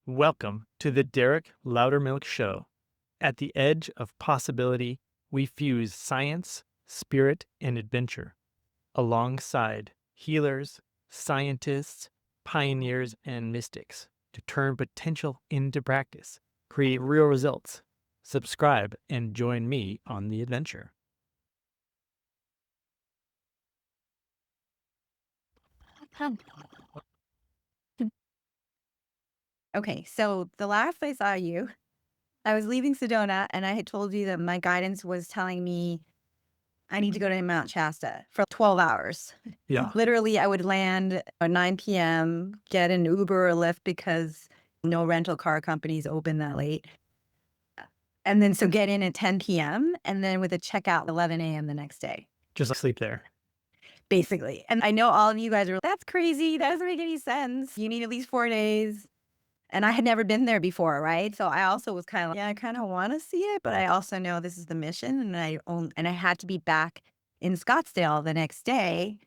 Welcome to the Derek Loudermilk Show. At the edge of possibility, we fuse science, spirit, and adventure alongside healers, scientists, pioneers, and mystics to turn potential into practice, create real results. Subscribe and join me on the adventure. Okay, so the last I saw you, I was leaving Sedona and I had told you that my guidance was telling me I need to go to Mount Shasta for 12 hours. Yeah. Literally, I would land at 9 p.m., get an Uber or Lyft because no rental car companies open that late. And then so get in at 10 p.m. and then with a checkout 11 a.m. the next day, Just sleep there. basically. And I know all of you guys are, that's crazy. That doesn't make any sense. You need at least 4 days. And I had never been there before, right? So I also was kind of like, yeah, I kind of want to see it, but I also know this is the mission, and I had to be back in Scottsdale the next day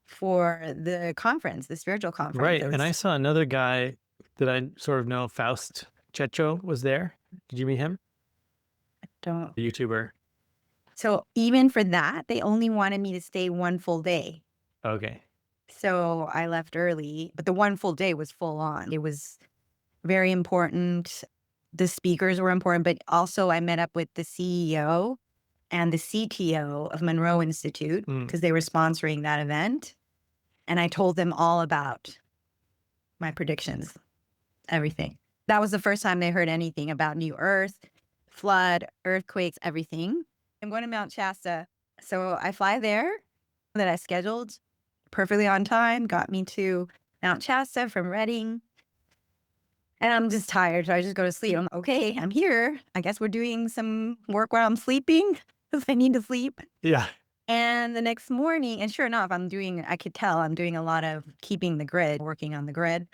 for the conference, the spiritual conference. Right. There And I was saw another guy that I sort of know, Faust Checho, was there. Did you meet him? don't. The YouTuber. So even for that, they only wanted me to stay one full day. Okay. So I left early, but the one full day was full on. It was very important. The speakers were important, but also I met up with the CEO and the CTO of Monroe Institute Mm. because they were sponsoring that event. And I told them all about my predictions, everything. That was the first time they heard anything about New Earth, flood, earthquakes, everything. I'm going to Mount Shasta. So I fly there that I scheduled perfectly on time, got me to Mount Shasta from Reading. And I'm just tired. So I just go to sleep. I'm okay, I'm here. I guess we're doing some work while I'm sleeping because I need to sleep. Yeah. And the next morning, and sure enough, I could tell I'm doing a lot of keeping the grid, working on the grid.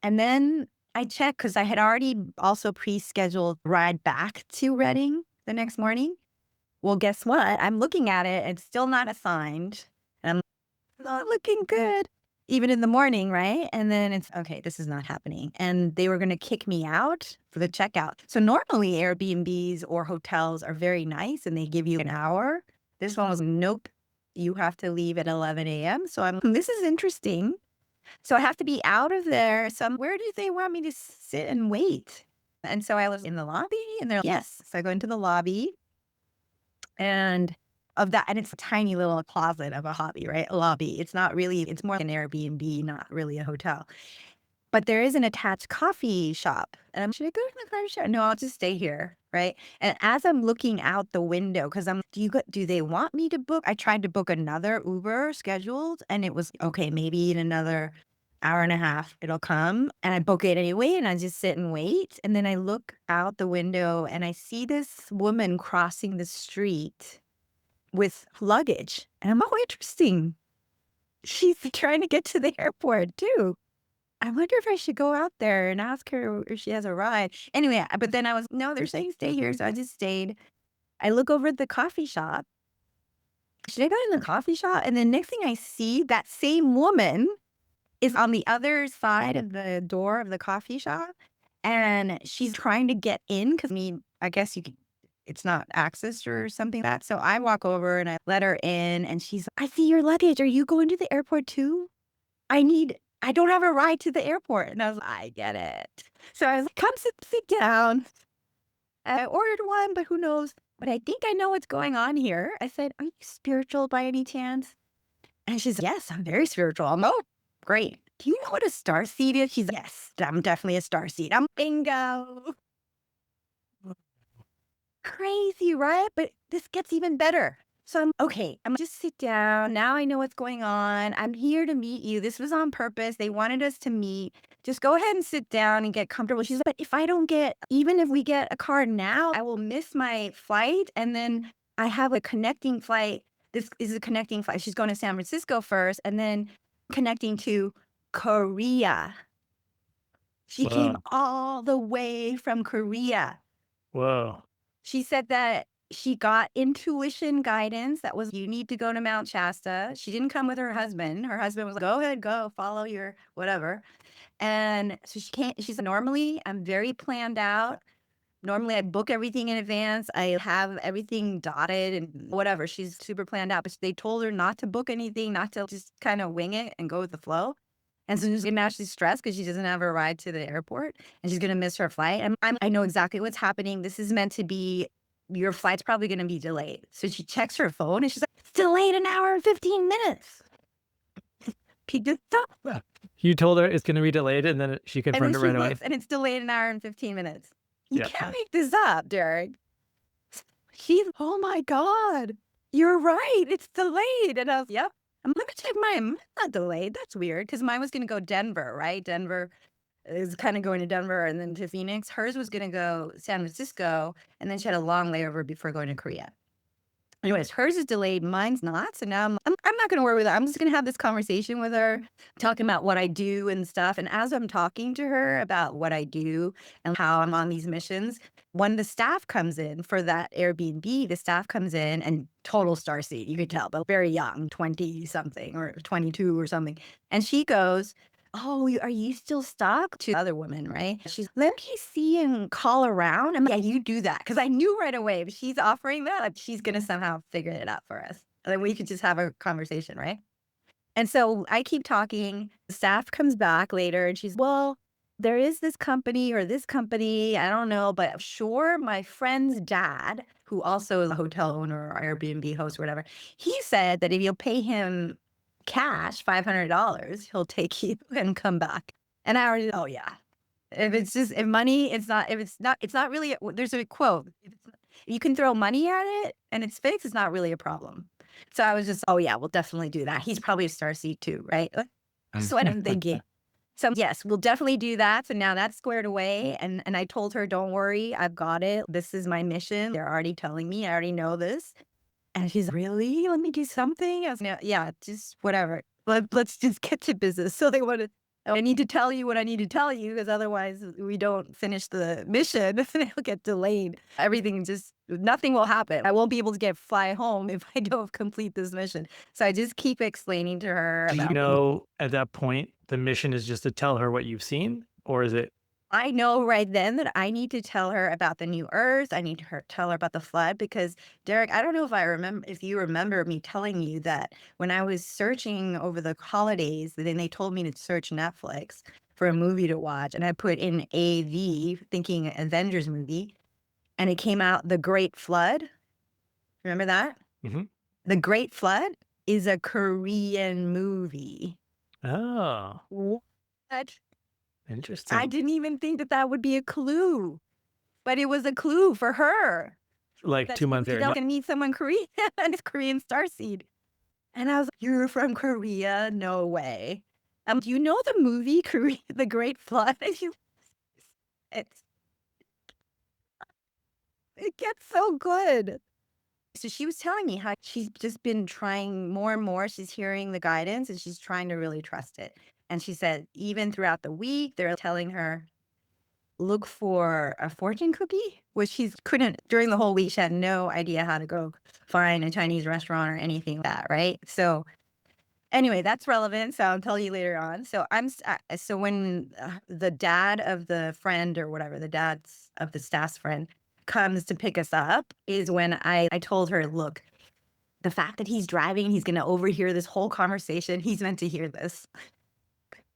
And then I checked because I had already also pre-scheduled ride back to Reading the next morning. Well, guess what? I'm looking at it. It's still not assigned. And I'm not looking good, even in the morning, right? And then it's, okay, this is not happening. And they were going to kick me out for the checkout. So normally Airbnbs or hotels are very nice and they give you an hour. This one was, nope, you have to leave at 11 a.m. So this is interesting. So I have to be out of there. So where do they want me to sit and wait? And so I was in the lobby and they're like, yes. So I go into the lobby and it's a tiny little closet of a hobby, right? A lobby. It's not really, it's more like an Airbnb, not really a hotel. But there is an attached coffee shop. And should I go to the coffee shop? No, I'll just stay here. Right. And as I'm looking out the window, because do they want me to book? I tried to book another Uber scheduled and it was okay, maybe in another hour and a half it'll come. And I book it anyway and I just sit and wait. And then I look out the window and I see this woman crossing the street with luggage. And I'm, oh, interesting. She's trying to get to the airport too. I wonder if I should go out there and ask her if she has a ride. Anyway, but then no, they're saying stay here. So I just stayed. I look over at the coffee shop. Should I go in the coffee shop? And then next thing I see, that same woman is on the other side of the door of the coffee shop. And she's trying to get in because, I guess it's not accessed or something like that. So I walk over and I let her in and she's, I see your luggage. Are you going to the airport too? I don't have a ride to the airport. And I was like, I get it. So I was like, come sit down. I ordered one, but who knows? But I think I know what's going on here. I said, are you spiritual by any chance? And she's, yes, I'm very spiritual. I'm, oh, great. Do you know what a star seed is? She's, yes, I'm definitely a star seed. I'm bingo. Crazy, right? But this gets even better. So I'm okay. I'm just sit down. Now I know what's going on. I'm here to meet you. This was on purpose. They wanted us to meet. Just go ahead and sit down and get comfortable. She's like, but even if we get a car now, I will miss my flight. And then I have a connecting flight. This is a connecting flight. She's going to San Francisco first and then connecting to Korea. She came Whoa. all the way from Korea. Whoa. She said that She got intuition guidance that was, you need to go to Mount Shasta. She didn't come with her husband. Her husband was like, go ahead, go follow your whatever. And so she can't, she's normally, I'm very planned out. Normally I book everything in advance. I have everything dotted and whatever. She's super planned out, but they told her not to book anything, not to just kind of wing it and go with the flow. And so she's getting actually stressed because she doesn't have a ride to the airport and she's going to miss her flight. And I know exactly what's happening. This is meant to be, your flight's probably going to be delayed. So she checks her phone and she's like, it's delayed an hour and 15 minutes. He just stop. Well, you told her it's going to be delayed, and then she And then confirmed it she right away. looks and it's delayed an hour and 15 minutes. You Yeah. can't make this up, Derek. She's, oh my God, you're right. It's delayed. And I was, yep. I'm going to check mine. It's not delayed. That's weird because mine was going to go Denver, right? Denver is kind of going to Denver and then to Phoenix. Hers was going to go San Francisco. And then she had a long layover before going to Korea. Anyways, hers is delayed, mine's not. So now I'm not going to worry with her. I'm just going to have this conversation with her, talking about what I do and stuff. And as I'm talking to her about what I do and how I'm on these missions, when the staff comes in for that Airbnb, the staff comes in and total starseed, you could tell, but very young, 20 something or 22 or something. And she goes, oh, are you still stuck? To the other woman, right? She's, let me see and call around. I'm like, yeah, you do that. Because I knew right away if she's offering that, like, she's going to somehow figure it out for us. And then we could just have a conversation, right? And so I keep talking. The staff comes back later and she's, well, there is this company or this company. I don't know, but sure, my friend's dad, who also is a hotel owner or Airbnb host or whatever, he said that if you'll pay him cash, $500, he'll take you and come back. And I already, oh yeah. If it's just, if money, it's not really, there's a quote. If you can throw money at it and it's fixed, it's not really a problem. So I was just, oh yeah, we'll definitely do that. He's probably a starseed too, right? That's what I'm thinking. So yes, we'll definitely do that. So now that's squared away. And I told her, don't worry, I've got it. This is my mission. They're already telling me, I already know this. And she's, really? Let me do something? I was, no, yeah, just whatever. Let's just get to business. So they wanted, I need to tell you what I need to tell you because otherwise we don't finish the mission. It'll get delayed. Everything just, nothing will happen. I won't be able to fly home if I don't complete this mission. So I just keep explaining to her Do you about know at that point the mission is just to tell her what you've seen, or is it? I know right then that I need to tell her about the new earth. I need to tell her about the flood because, Derek, I don't know if you remember me telling you that when I was searching over the holidays, then they told me to search Netflix for a movie to watch. And I put in AV, thinking Avengers movie, and it came out The Great Flood. Remember that? Mm-hmm. The Great Flood is a Korean movie. Oh, What? interesting. I didn't even think that that would be a clue, but it was a clue for her Like that 2 months she's later. gonna meet someone Korean and it's Korean starseed. And I was like, "You're from Korea? No way." Do you know the movie Korea, The Great Flood? And it's it gets so good. So she was telling me how she's just been trying more and more. She's hearing the guidance and she's trying to really trust it. And she said, even throughout the week, they're telling her, look for a fortune cookie, which she couldn't during the whole week. She had no idea how to go find a Chinese restaurant or anything like that, right? So anyway, that's relevant. So I'll tell you later on. So so when the dad of the friend or whatever, the dad's of the staff's friend comes to pick us up is when I told her, look, the fact that he's driving, he's going to overhear this whole conversation. He's meant to hear this.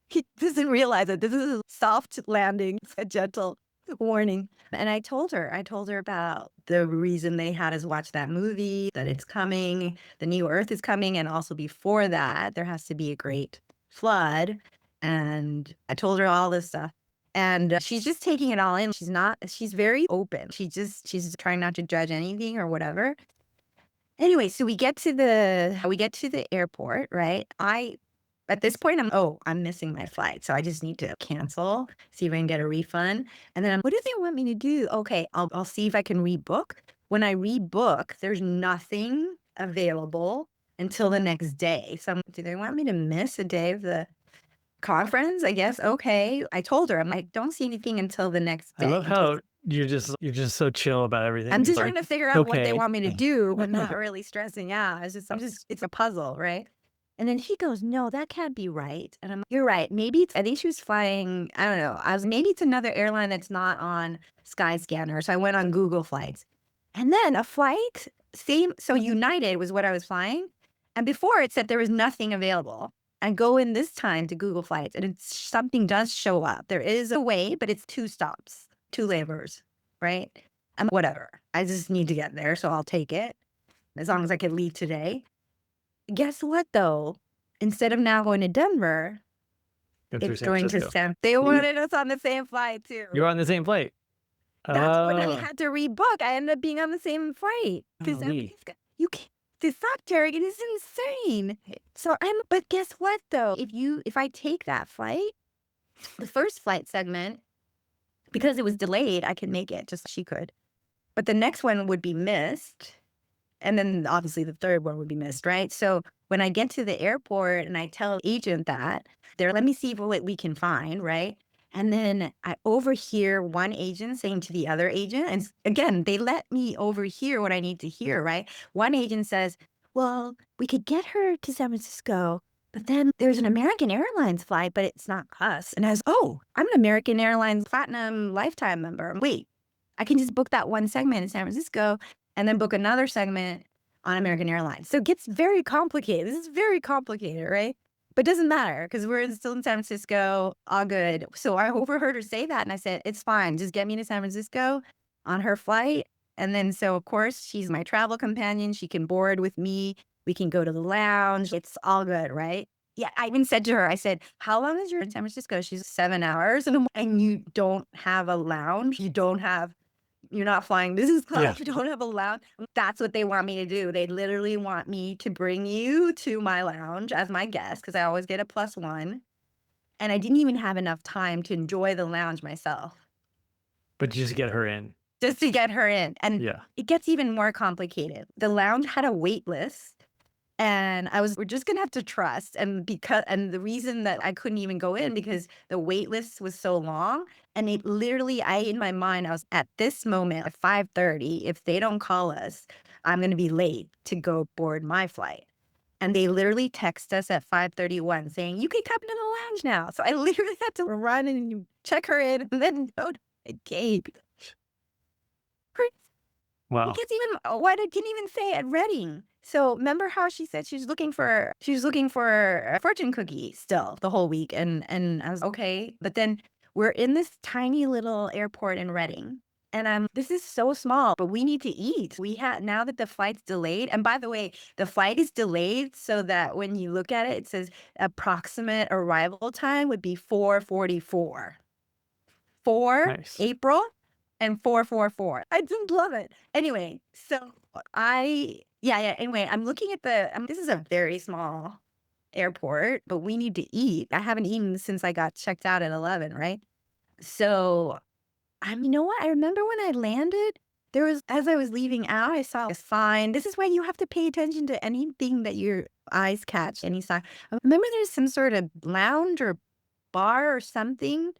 He doesn't realize that this is a soft landing, a gentle warning. And I told her about the reason they had us watch that movie, that it's coming, the new earth is coming. And also before that, there has to be a great flood. And I told her all this stuff. And she's just taking it all in. She's very open. She's trying not to judge anything or whatever. Anyway, so we get to the airport, right? At this point, I'm missing my flight. So I just need to cancel, see if I can get a refund. And then what do they want me to do? Okay, I'll see if I can rebook. When I rebook, there's nothing available until the next day. So do they want me to miss a day of the conference? I guess. Okay. I told her, I'm like, don't see anything until the next I day. love how you're just so chill about everything. I'm It's just like, trying to figure out what they okay. want me to do, but not really stressing out. It's a puzzle, right? And then she goes, "No, that can't be right." And I'm like, "You're right. Maybe I think she was flying, I don't know. Maybe it's another airline that's not on Skyscanner." So I went on Google Flights. And then a flight, same. So United was what I was flying. And before it said there was nothing available. I go in this time to Google Flights and something does show up. There is a way, but it's 2 stops, 2 layovers, right? Whatever. I just need to get there, so I'll take it as long as I can leave today. Guess what, though? Instead of now going to Denver, Go through it's San going to Francisco. San. They wanted us on the same flight too. You're on the same flight. That's what I Oh, had to rebook. I ended up being on the same flight to San golly. Francisco. You can't. This suck, Derek. It is insane. So but guess what, though? If I take that flight, the first flight segment, because it was delayed, I could make it. Just she could. But the next one would be missed. And then obviously the third one would be missed, right? So when I get to the airport and I tell agent that, let me see what we can find, right? And then I overhear one agent saying to the other agent, and again, they let me overhear what I need to hear, right? One agent says, "Well, we could get her to San Francisco, but then there's an American Airlines flight, but it's not us." And I was, "Oh, I'm an American Airlines Platinum Lifetime member. Wait, I can just book that one segment in San Francisco and then book another segment on American Airlines." So it gets very complicated. This is very complicated, right? But it doesn't matter because we're still in San Francisco, all good. So I overheard her say that and I said, "It's fine. Just get me to San Francisco on her flight." And then, so of course, she's my travel companion. She can board with me. We can go to the lounge. It's all good, right? Yeah, I even said to her, I said, "How long is your in San Francisco?" She's 7 hours. And you don't have a lounge. You're not flying business class. Yeah. You don't have a lounge. That's what they want me to do. They literally want me to bring you to my lounge as my guest because I always get a +1. And I didn't even have enough time to enjoy the lounge myself But just get her in. just to get her in. And Yeah. it gets even more complicated. The lounge had a wait list. And we're just gonna have to trust. And the reason that I couldn't even go in because the wait list was so long. And it literally, in my mind, I was at this moment at 5:30. If they don't call us, I'm gonna be late to go board my flight. And they literally text us at 5:31 saying, "You can come to the lounge now." So I literally had to run and check her in and then go to the gate. Wow. What I didn't even say at Reading. So remember how she said she was looking for a fortune cookie still the whole week, and I was okay. But then we're in this tiny little airport in Reading, and this is so small, but we need to eat. Now that the flight's delayed, and by the way, the flight is delayed so that when you look at it, it says approximate arrival time would be 4:44. 4 Nice. April and 4:44. I just love it. Anyway, so anyway, I'm looking at this is a very small airport, but we need to eat. I haven't eaten since I got checked out at 11, right? So, you know what? I remember when I landed, as I was leaving out, I saw a sign. This is why you have to pay attention to anything that your eyes catch, any sign. I remember there's some sort of lounge or bar or something.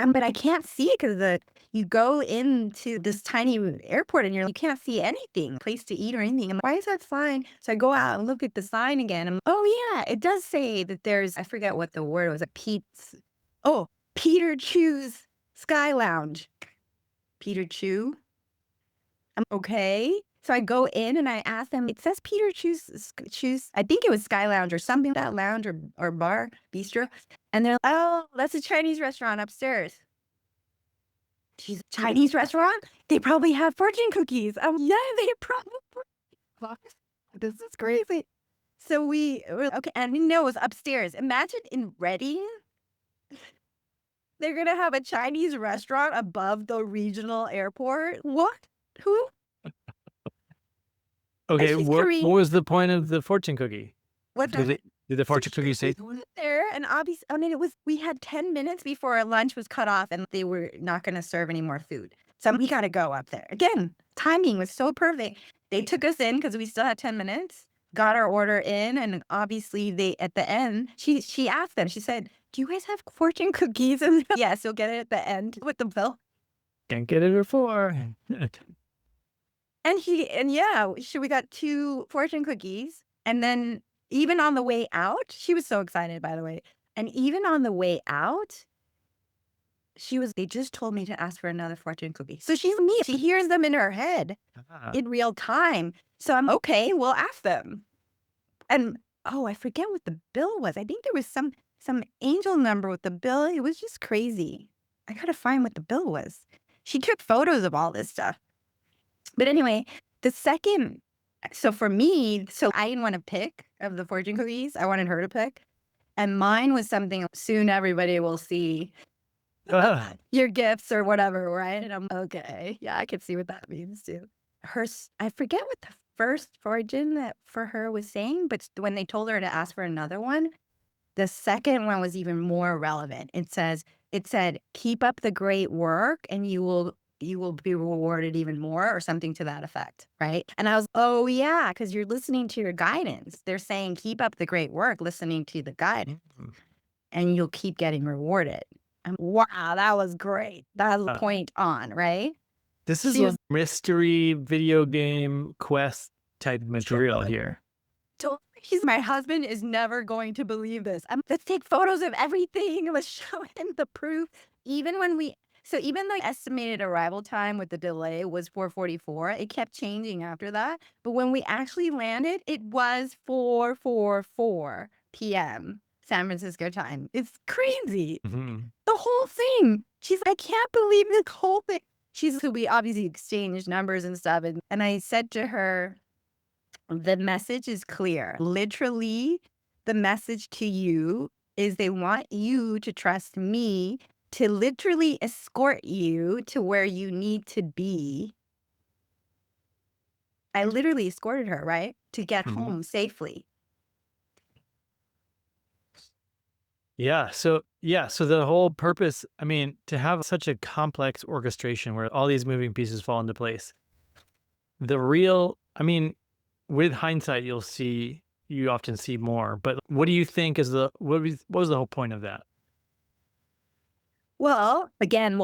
But I can't see it because you go into this tiny airport and you can't see anything, place to eat or anything. And why is that sign? So I go out and look at the sign again. Oh yeah, it does say that I forget what the word was, Peter Chu's Sky Lounge. Peter Chu. I'm okay. So I go in and I ask them, it says Peter Chu's, I think it was Sky Lounge or something, that lounge or bar, bistro. And they're like, "Oh, that's a Chinese restaurant upstairs." She's a Chinese restaurant? They probably have fortune cookies. Yeah, they probably. This is crazy. So we were okay, and we know it was upstairs. Imagine in Reading, they're gonna have a Chinese restaurant above the regional airport. What? Who? Okay. She's What Korean. was the point of the fortune cookie? What's Did, that? it, did the fortune cookie say? There, and obviously, we had 10 minutes before our lunch was cut off, and they were not going to serve any more food. So we got to go up there. Again, timing was so perfect. They took us in because we still had 10 minutes, got our order in, and obviously at the end, she asked them, she said, "Do you guys have fortune cookies?" And yes, you'll get it at the end with the bill. Can't get it before. And yeah, we got 2 fortune cookies, and then even on the way out, she was so excited, by the way, and even on the way out, they just told me to ask for another fortune cookie. So she hears them in her head Ah, in real time. So I'm okay, we'll ask them. And, oh, I forget what the bill was. I think there was some angel number with the bill. It was just crazy. I gotta find what the bill was. She took photos of all this stuff. But anyway, the second so for me, I didn't want to pick of the fortune cookies. I wanted her to pick. And mine was something soon everybody will see ah, your gifts or whatever, right? And I'm okay. Yeah, I can see what that means too. I forget what the first fortune that for her was saying, but when they told her to ask for another one, the second one was even more relevant. It said, keep up the great work and you will be rewarded even more or something to that effect, right? And I was, oh yeah, because you're listening to your guidance. They're saying, keep up the great work, listening to the guidance, mm, and you'll keep getting rewarded. Wow, that was great. That was ah. point on, right? This is She like was mystery video game quest type material here. He's my husband is never going to believe this. Let's take photos of everything. Let's show him the proof. Even when we, so even the estimated arrival time with the delay was 4:44. It kept changing after that. But when we actually landed, it was 4:44 p.m. San Francisco time. It's crazy. Mhm. The whole thing. She's, I can't believe this whole thing. So we obviously exchanged numbers and stuff. And I said to her, the message is clear. Literally, the message to you is they want you to trust me to literally escort you to where you need to be. I literally escorted her, right? To get Mhm. home safely. So the whole purpose, I mean, to have such a complex orchestration where all these moving pieces fall into place. I mean, with hindsight, you often see more. But what do you think is what was the whole point of that? Well, again,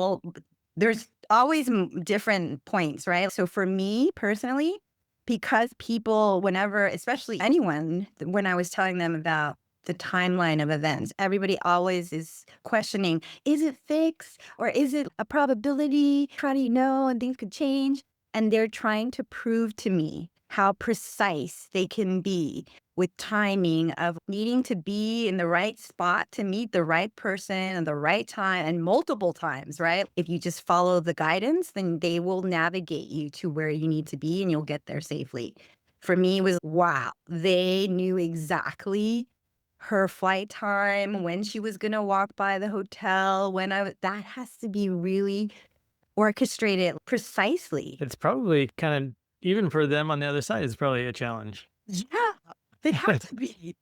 there's always different points, right? So for me personally, because people, whenever, especially anyone, when I was telling them about the timeline of events, everybody always is questioning, is it fixed or is it a probability? How do you know? And things could change. And they're trying to prove to me how precise they can be with timing of needing to be in the right spot to meet the right person and the right time and multiple times, right? If you just follow the guidance, then they will navigate you to where you need to be and you'll get there safely. For me, it was wow, they knew exactly her flight time, when she was going to walk by the hotel, that has to be really orchestrated precisely. It's probably kind of even for them on the other side, it's probably a challenge. Yeah, they have to be.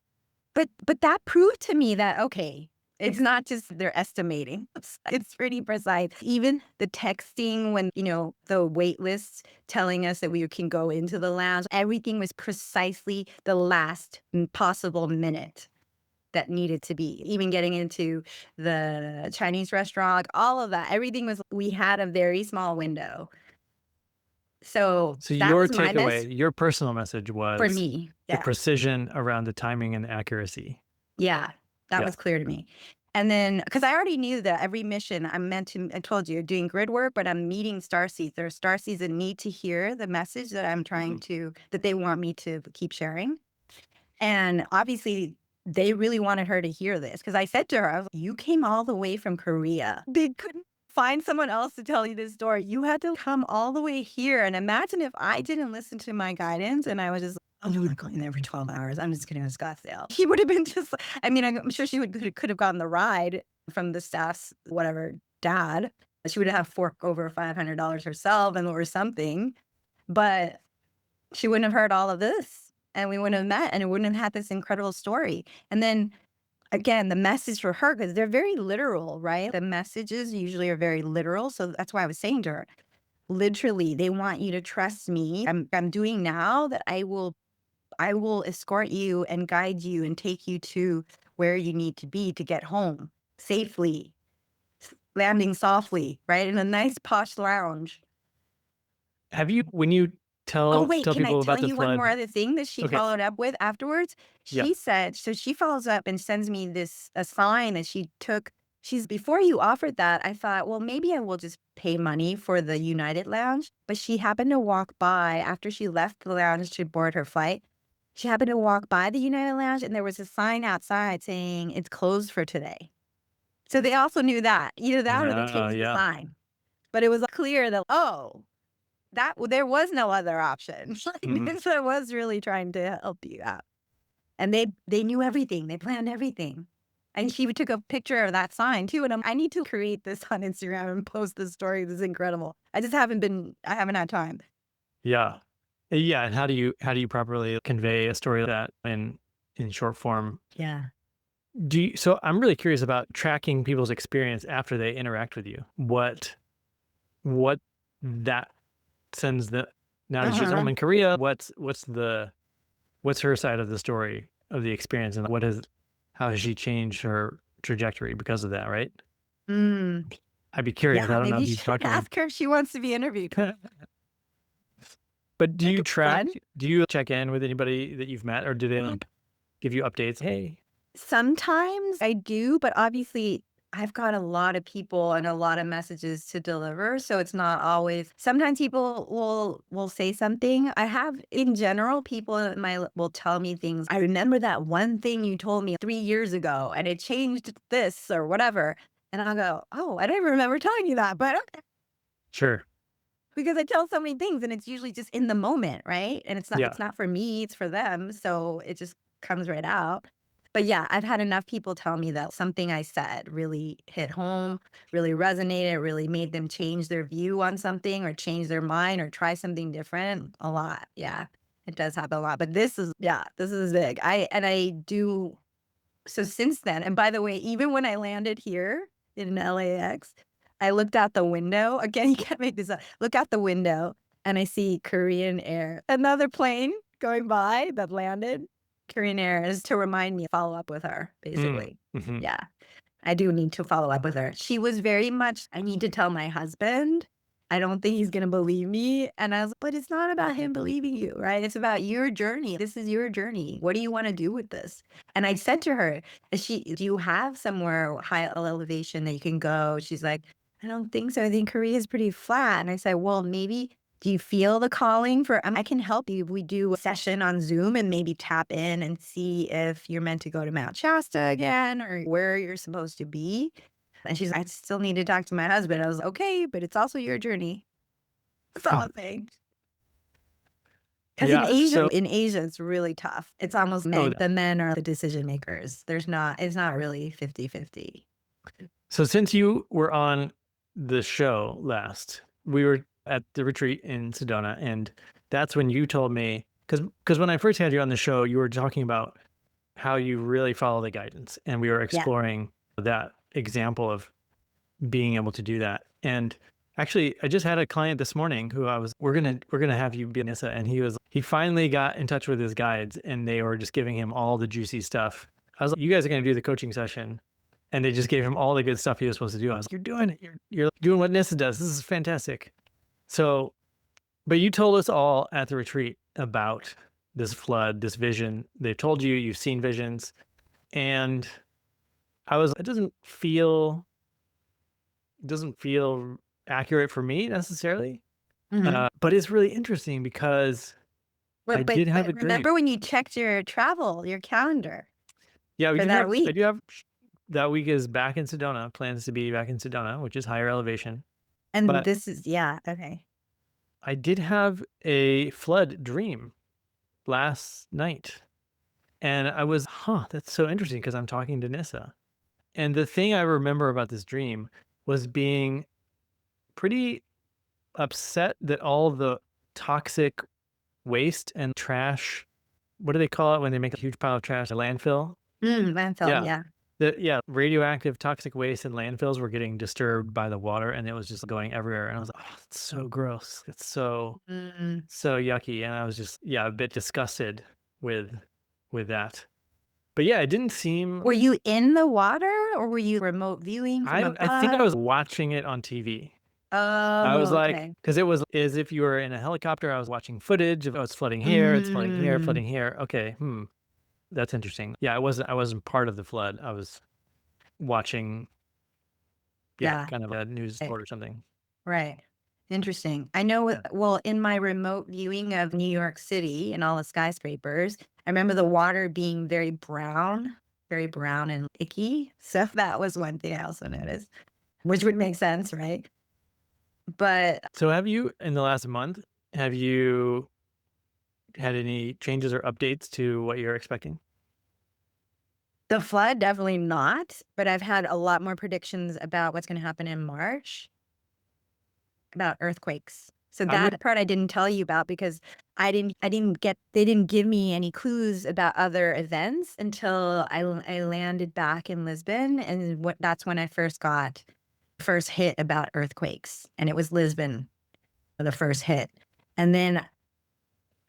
But that proved to me that, okay, it's not just they're estimating. It's pretty precise. Even the texting when, the wait lists telling us that we can go into the lounge, everything was precisely the last possible minute that needed to be. Even getting into the Chinese restaurant, all of that, we had a very small window. So So that your was my best takeaway, your personal message for was me. the Yeah. precision around the timing and the accuracy. Yeah, that Yeah. was clear to me. And then, because I already knew that every mission I told you, doing grid work, but I'm meeting starseeds. There are starseeds that need to hear the message that that they want me to keep sharing. And obviously, they really wanted her to hear this because I said to her, I was like, you came all the way from Korea. They couldn't find someone else to tell you this story. You had to come all the way here. And imagine if I didn't listen to my guidance and I was just, I'm not going there for 12 hours. I'm just going to Scottsdale. He would have been just, I mean, I'm sure could have gotten the ride from the staff's whatever dad. She would have forked over $500 herself or something. But she wouldn't have heard all of this and we wouldn't have met and it wouldn't have had this incredible story. And then again, the message for her, because they're very literal, right? The messages usually are very literal. So that's why I was saying to her, literally, they want you to trust me. I'm doing now that I will escort you and guide you and take you to where you need to be to get home safely. landing softly, right? In a nice posh lounge. Have you, when you Oh, tell wait, can I people tell about the you one more flood? other thing that she Okay. followed up with afterwards? Yeah. She said, so she follows up and sends me this a sign that she took. She's before you offered that, I thought, well, maybe I will just pay money for the United Lounge. But she happened to walk by after she left the lounge to board her flight. She happened to walk by the United Lounge and there was a sign outside saying it's closed for today. So they also knew that. Either that or they changed the Yeah. sign. But it was clear that, oh, that there was no other option. Like, Mhm. this I was really trying to help you out. And they knew everything. They planned everything. And she took a picture of that sign too. And I need to create this on Instagram and post this story. This is incredible. I haven't had time. Yeah. Yeah. And how do you properly convey a story like that in short form? Yeah. So I'm really curious about tracking people's experience after they interact with you. What that sends the now that she's Uh-huh. home in Korea, what's her side of the story of the experience, and how has she changed her trajectory because of that, right? Mm. I'd be curious. I Yeah. don't know Maybe if you you've should talked to her. ask her if she wants to be interviewed. But do That you could be fun. do you check in with anybody that you've met, or do they like give you updates? Hey. Sometimes I do, but obviously I've got a lot of people and a lot of messages to deliver, so it's not always. Sometimes people will say something. I have in general, people in my will tell me things. I remember that one thing you told me 3 years ago and it changed this or whatever. And I'll go, "Oh, I don't even remember telling you that." But okay. Sure. Because I tell so many things and it's usually just in the moment, right? And Yeah. it's not for me, it's for them, so it just comes right out. But yeah, I've had enough people tell me that something I said really hit home, really resonated, really made them change their view on something or change their mind or try something different. A lot. Yeah. It does happen a lot. But this is big. I do so since then, and by the way, even when I landed here in LAX, I looked out the window. Again, you can't make this up. Look out the window and I see Korean Air, another plane going by that landed. Korean Air is to remind me to follow up with her, Mm. basically. Mhm. Yeah. I do need to follow up with her. She was very much, I need to tell my husband. I don't think he's going to believe me. And I was, but it's not about him believing you, right? It's about your journey. This is your journey. What do you want to do with this? And I said to her, do you have somewhere high elevation that you can go? She's like, I don't think so. I think Korea is pretty flat. And I said, well, maybe do you feel the calling for I can help you if we do a session on Zoom and maybe tap in and see if you're meant to go to Mount Shasta again or where you're supposed to be. And she's like, I still need to talk to my husband. I was like, okay, but it's also your journey. That's all Huh. I'm saying. Because Yeah. So, In Asia, it's really tough. It's almost oh, the men are the decision makers. It's not really 50-50. so since you were on the show last, we were at the retreat in Sedona, and that's when you told me, because when I first had you on the show, you were talking about how you really follow the guidance, and we were Yeah. exploring that example of being able to do that. And actually, I just had a client this morning who we're gonna have you be Nissa, and he finally got in touch with his guides, and they were just giving him all the juicy stuff. I was like, you guys are gonna do the coaching session, and they just gave him all the good stuff he was supposed to do. I was like, you're doing it. You're doing what Nissa does. This is fantastic. So, but you told us all at the retreat about this flood, this vision. They've told you you've seen visions, and it doesn't feel accurate for me necessarily. Mhm. But it's really interesting because I did have a But dream. remember when you checked your calendar Yeah, for that I week? do have that week is back in Sedona, plans to be back in Sedona, which is higher elevation. And But this is, yeah, okay. I did have a flood dream last night. And that's so interesting because I'm talking to Nissa. And the thing I remember about this dream was being pretty upset that all the toxic waste and trash, what do they call it when they make a huge pile of trash? A landfill? Landfill, Yeah. yeah. Radioactive toxic waste and landfills were getting disturbed by the water and it was just going everywhere. And I was like, oh, it's so gross. It's Mm. so yucky. And I was just, yeah, a bit disgusted with that. But yeah, it didn't seem Were you in the water or were you remote viewing from I think I above? was watching it on TV. I was Oh, like, okay. because it was as if you were in a helicopter. I was watching footage of, oh, it's flooding here, it's flooding here, Mm, flooding here. Okay, that's interesting. Yeah, I wasn't part of the flood. I was watching, yeah, yeah. kind of a news Right. report or something. Right. Interesting. I know Yeah. well, in my remote viewing of New York City and all the skyscrapers, I remember the water being very brown and icky. So that was one thing I also noticed, which would make sense, right? But So have you, in the last month, have you had any changes or updates to what you're expecting? the flood, definitely not. But I've had a lot more predictions about what's going to happen in March about earthquakes. So I would that part I didn't tell you about because they didn't give me any clues about other events until I landed back in Lisbon, and that's when I first got first hit about earthquakes, and it was Lisbon, the first hit. And then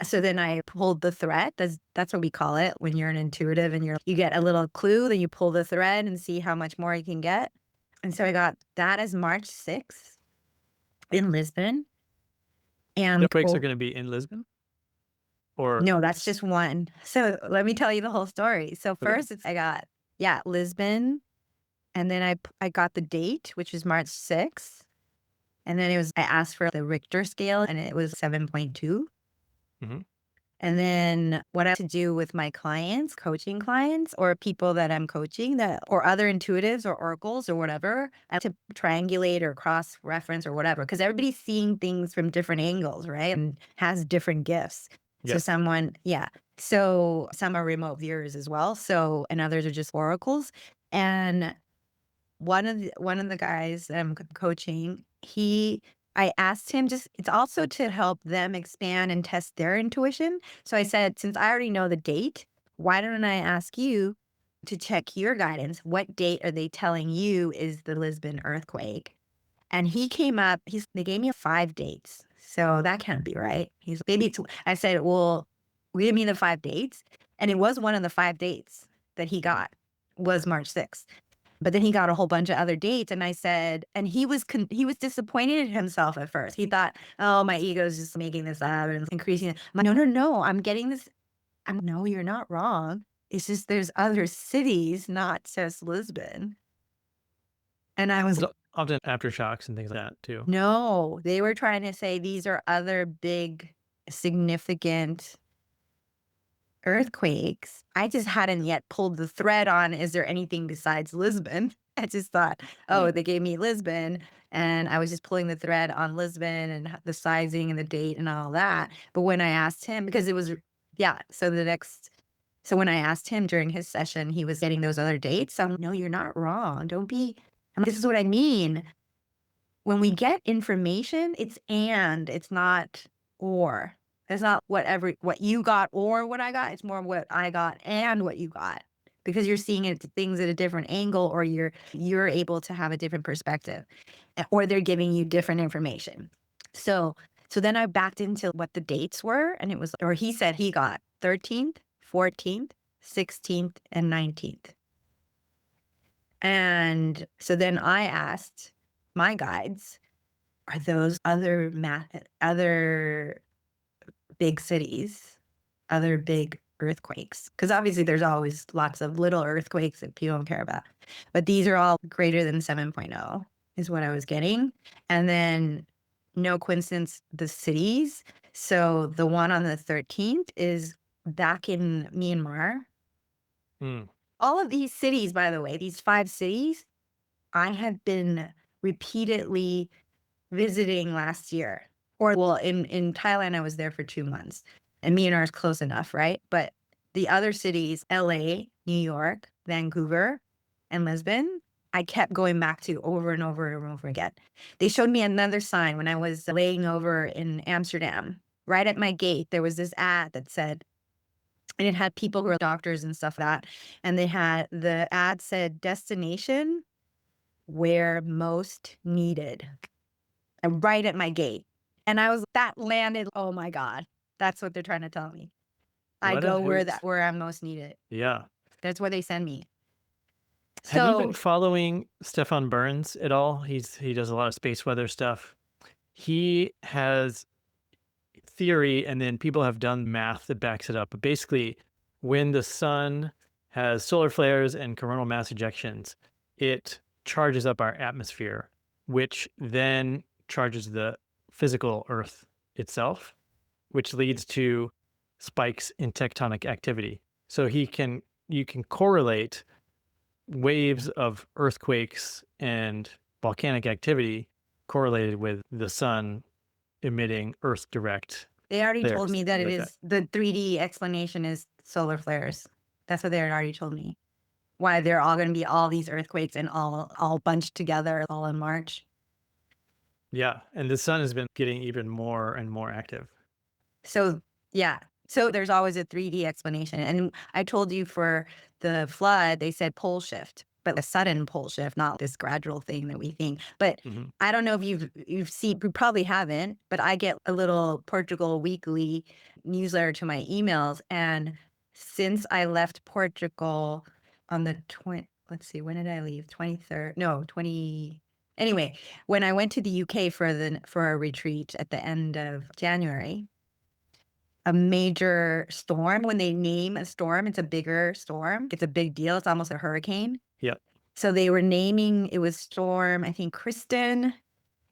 so then I pulled the thread. That's what we call it when you're an intuitive and you get a little clue, then you pull the thread and see how much more you can get. And so I got that as March 6th in Lisbon. The And breaks are going to be in Lisbon, or no, that's just one. So let me tell you the whole story. So okay, first I got, yeah, Lisbon, and then I got the date, which was March 6th. And then I asked for the Richter scale and it was 7.2. hmm And then what I have to do with my clients, coaching clients or people that I'm coaching that or other intuitives or oracles or whatever, I have to triangulate or cross reference or whatever because everybody's seeing things from different angles, right? And has different gifts. So yes, someone, yeah. So some are remote viewers as well. So and others are just oracles. And one of the guys that I'm coaching, I asked him just it's also to help them expand and test their intuition. So I said, since I already know the date, why don't I ask you to check your guidance? What date are they telling you is the Lisbon earthquake? And he came up, they gave me 5 dates. So that can't be right. Maybe it's I said, well, give me the 5 dates. And it was one of the 5 dates that he got was March 6th. But then he got a whole bunch of other dates, and I said and he was disappointed in himself at first. He thought, "Oh, my ego is just making this up and increasing it." I'm like, "No, no, no, I'm getting this." "No, you're not wrong. It's just there's other cities, not just Lisbon." And I was there's often aftershocks and things like that too. no, they were trying to say these are other big significant earthquakes. I just hadn't yet pulled the thread on, is there anything besides Lisbon? I just thought, oh, they gave me Lisbon, and I was just pulling the thread on Lisbon and the sizing and the date and all that. But when I asked him, because it was, yeah, so when I asked him during his session, he was getting those other dates. I'm, no, you're not wrong. Don't be, this is what I mean. When we get information, it's not or. It's not what you got or what I got. It's more what I got and what you got. Because you're seeing it things at a different angle or you're able to have a different perspective. Or they're giving you different information. So so then I backed into what the dates were and it was or he said he got 13th, 14th, 16th, and 19th. And so then I asked my guides, are those other big cities, other big earthquakes? Because obviously there's always lots of little earthquakes that people don't care about. But these are all greater than 7.0 is what I was getting. And then no coincidence, the cities. So the one on the 13th is back in Myanmar. Mm. All of these cities, by the way, these 5 cities, I have been repeatedly visiting last year. Or well, in Thailand, I was there for 2 months, and Myanmar is close enough, right? But the other cities, LA, New York, Vancouver, and Lisbon, I kept going back to over and over and over again. They showed me another sign when I was laying over in Amsterdam. Right at my gate, there was this ad that said and it had people who were doctors and stuff like that, and the ad said, "Destination where most needed." And right at my gate. And that landed, oh my God. That's what they're trying to tell me. I What a go hoot. where I'm most needed. Yeah. That's where they send me. Have you been So following Stefan Burns at all? He does a lot of space weather stuff. He has theory, and then people have done math that backs it up. But basically, when the sun has solar flares and coronal mass ejections, it charges up our atmosphere, which then charges the physical Earth itself, which leads to spikes in tectonic activity. So you can correlate waves of earthquakes and volcanic activity correlated with the sun emitting Earth direct they already told flares, me that things it like that. is the 3D explanation is solar flares. That's what they had already told me. Why they're all going to be all these earthquakes and all bunched together all in March. Yeah, and the sun has been getting even more and more active. So yeah. So there's always a 3D explanation. And I told you for the flood, they said pole shift, but a sudden pole shift, not this gradual thing that we think. But Mhm. I don't know if you've seen, you probably haven't, but I get a little Portugal weekly newsletter to my emails. And since I left Portugal on the 20, let's see, when did I leave? 23rd? No, 20. Anyway, when I went to the UK for a retreat at the end of January, a major storm. When they name a storm, it's a bigger storm. It's a big deal. It's almost a hurricane. Yep. So they were naming it was storm, I think Kristen,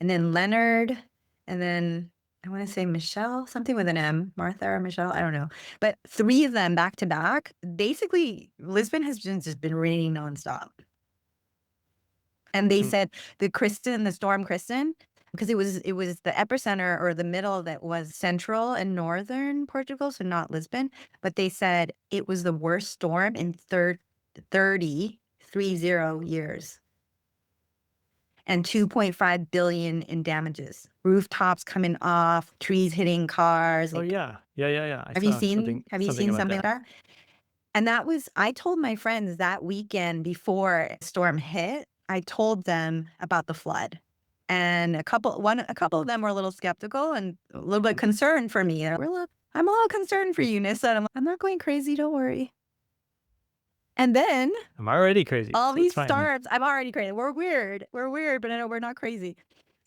and then Leonard, and then I want to say Michelle, something with an M, Martha or Michelle, I don't know. But three of them back to back. Basically, Lisbon has just been raining nonstop. And they Mm. said the storm Kristen, because it was the epicenter or the middle that was central and northern Portugal, so not Lisbon. But they said it was the worst storm in 30 years and 2.5 billion in damages. Rooftops coming off, trees hitting cars. Oh Like, yeah. Yeah, yeah, yeah. I have you saw seen have you something seen about something like that. that? And that was I told my friends that weekend before storm hit, I told them about the flood. And a couple of them were a little skeptical and a little bit concerned for me. I'm a little concerned for you, Nissa. And I'm not going crazy, don't worry. And then I'm already crazy, all so it's these fine. storms, I'm already crazy. We're weird. We're weird, but I know we're not crazy.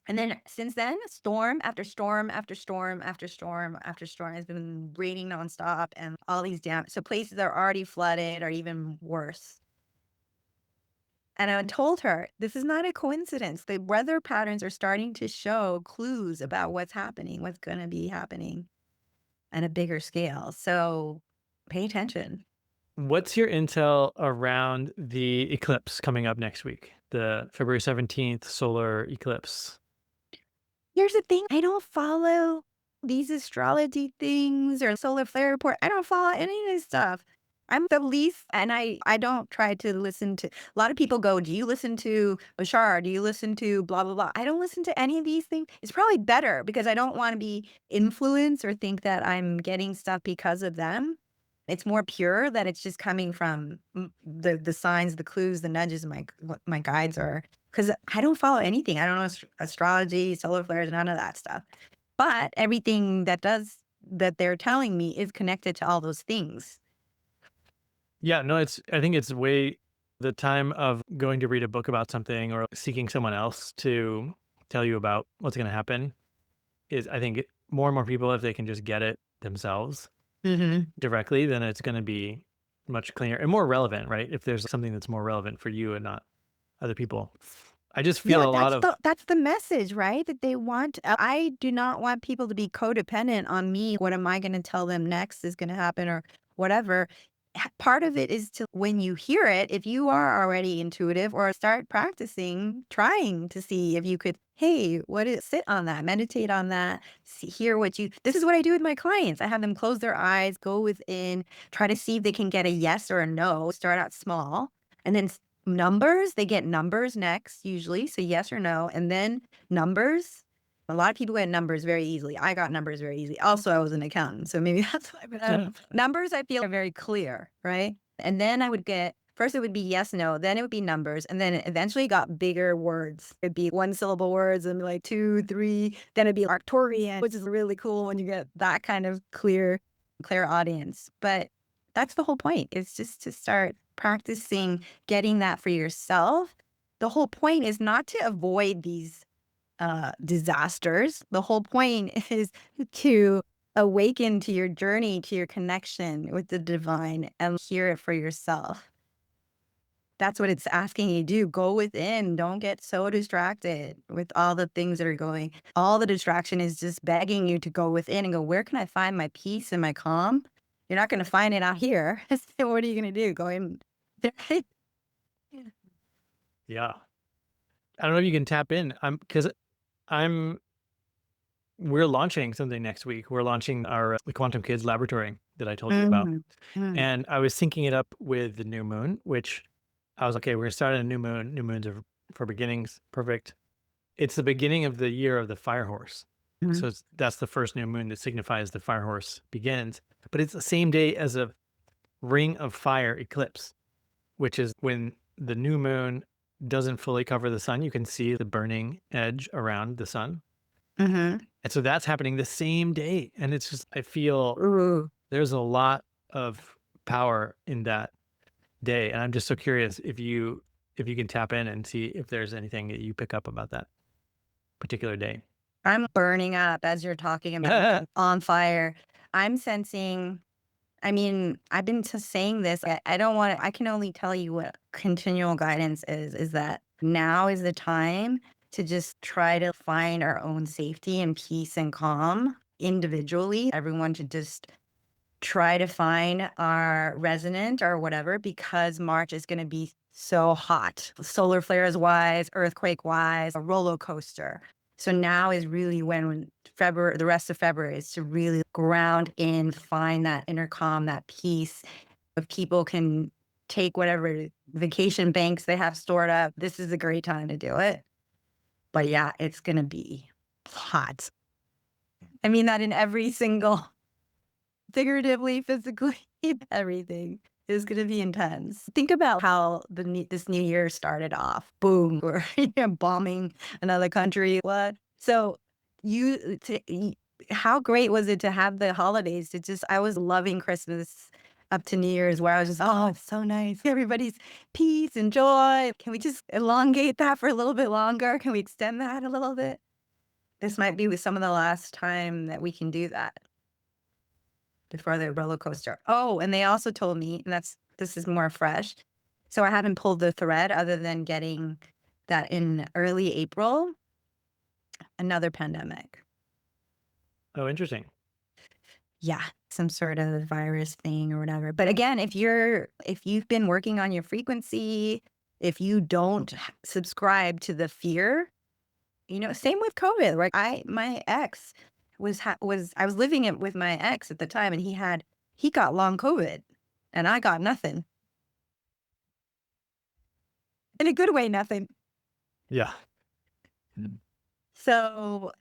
And then since then, storm after storm after storm after storm after storm has been raining nonstop and all these so places that are already flooded are even worse. And I told her, this is not a coincidence. The weather patterns are starting to show clues about what's happening, what's going to be happening on a bigger scale. So pay attention. What's your intel around the eclipse coming up next week? The February 17th solar eclipse. Here's the thing, I don't follow these astrology things or solar flare report. I don't follow any of this stuff. I'm the least, and I don't try to listen to. A lot of people go, "Do you listen to Bashar? Do you listen to blah blah blah?" I don't listen to any of these things. It's probably better because I don't want to be influenced or think that I'm getting stuff because of them. It's more pure that it's just coming from the signs, the clues, the nudges what my guides are. Because I don't follow anything. I don't know astrology, solar flares, none of that stuff. But everything that they're telling me is connected to all those things. Yeah, no, I think it's way the time of going to read a book about something or seeking someone else to tell you about what's going to happen is I think more and more people, if they can just get it themselves Mhm. directly, then it's going to be much cleaner and more relevant, right? If there's something that's more relevant for you and not other people. I just feel Yeah, a lot of, that's the message, right? That they want I do not want people to be codependent on me. What am I gonna tell them next is gonna happen or whatever. Part of it is to when you hear it, if you are already intuitive or start practicing, trying to see if you could, hey, what is sit on that, meditate on that, hear what you this is what I do with my clients. I have them close their eyes, go within, try to see if they can get a yes or a no, start out small. And then numbers, they get numbers next, usually. So yes or no. And then numbers. A lot of people get numbers very easily. I got numbers very easy. Also, I was an accountant. So maybe that's why, but I don't know. Numbers I feel are very clear, right? And then I would get first it would be yes, no, then it would be numbers, and then it eventually got bigger words. It'd be one syllable words and like two, three, then it'd be Arcturian, which is really cool when you get that kind of clear audience. But that's the whole point. It's just to start practicing getting that for yourself. The whole point is not to avoid these disasters. The whole point is to awaken to your journey, to your connection with the divine and hear it for yourself. That's what it's asking you to do. Go within. Don't get so distracted with all the things that are going. All the distraction is just begging you to go within and go, where can I find my peace and my calm? You're not going to find it out here. So what are you going to do? Go in there. Yeah. I don't know if you can tap in. I'm we're launching something next week. We're launching our the Quantum Kids laboratory that I told you about. Mhm. Mm. And I was syncing it up with the new moon, which I was okay, we're gonna start on a new moon. New moons are for beginnings. Perfect. It's the beginning of the year of the fire horse. Mhm. So that's the first new moon that signifies the fire horse begins. But it's the same day as a ring of fire eclipse, which is when the new moon doesn't fully cover the sun. You can see the burning edge around the sun. Mhm. And so that's happening the same day. And it's just, I feel Ooh. there's a lot of power in that day. And I'm just so curious if you can tap in and see if there's anything that you pick up about that particular day. I'm burning up as you're talking about on fire. I'm sensing, I mean, I've been saying this. I don't want to, I can only tell you what continual guidance is that now is the time to just try to find our own safety and peace and calm individually. Everyone should just try to find our resonant or whatever, because March is going to be so hot, solar flares wise, earthquake wise, a roller coaster. So now is really when February, the rest of February is to really ground in, find that inner calm, that peace. If people can take whatever vacation banks they have stored up, this is a great time to do it. But yeah, it's going to be hot. I mean that in every single, figuratively, physically, everything is going to be intense. Think about how this new year started off. Boom, we're bombing another country. What? So you, how great was it to have the holidays? To just, I was loving Christmas up to New Year's, where I was just, oh, it's so nice. Everybody's peace and joy. Can we just elongate that for a little bit longer? Can we extend that a little bit? This might be some of the last time that we can do that before the roller coaster. Oh, and they also told me, and this is more fresh. So I haven't pulled the thread other than getting that in early April, another pandemic. Oh, interesting. Yeah, some sort of virus thing or whatever. But again, if you've been working on your frequency, if you don't subscribe to the fear, same with COVID. Like my ex I was living it with my ex at the time, and he got long COVID, and I got nothing. In a good way, nothing. Yeah. Mm. So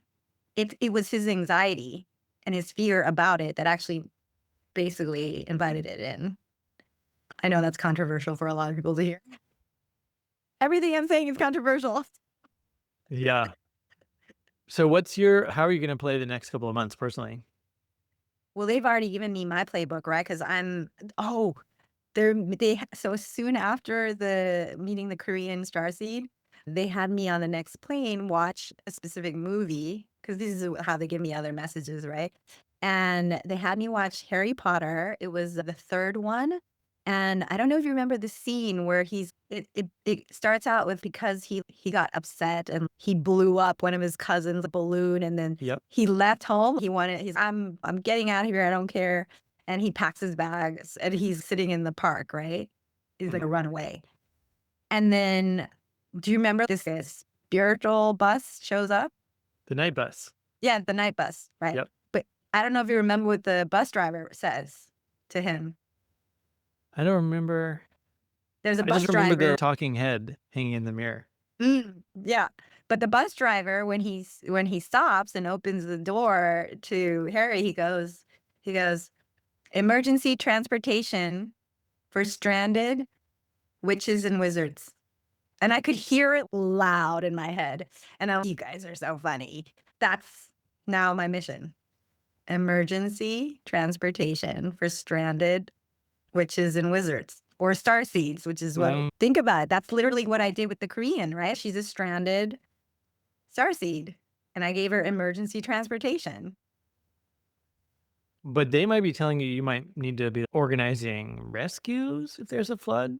it was his anxiety and his fear about it that actually basically invited it in. I know that's controversial for a lot of people to hear. Everything I'm saying is controversial. Yeah. So how are you going to play the next couple of months personally? Well, they've already given me my playbook, right? Because so soon after the meeting the Korean starseed, they had me on the next plane watch a specific movie, because this is how they give me other messages, right? And they had me watch Harry Potter. It was the third one. And I don't know if you remember the scene where it starts out with, because he got upset and he blew up one of his cousins' balloon, and then Yep. he left home. I'm getting out of here. I don't care. And he packs his bags and he's sitting in the park, right? He's like Mhm. a runaway. And then, do you remember this spiritual bus shows up? The night bus. Yeah, the night bus, right? Yep. But I don't know if you remember what the bus driver says to him. I don't remember. There's a I bus just remember the driver. talking head hanging in the mirror. Yeah. But the bus driver, when he stops and opens the door to Harry, he goes, emergency transportation for stranded witches and wizards. And I could hear it loud in my head. And I'm, you guys are so funny. That's now my mission. Emergency transportation for stranded witches and wizards. or star seeds, which is what, Mm. think about it. That's literally what I did with the Korean, right? She's a stranded star seed, and I gave her emergency transportation. But they might be telling you might need to be organizing rescues if there's a flood.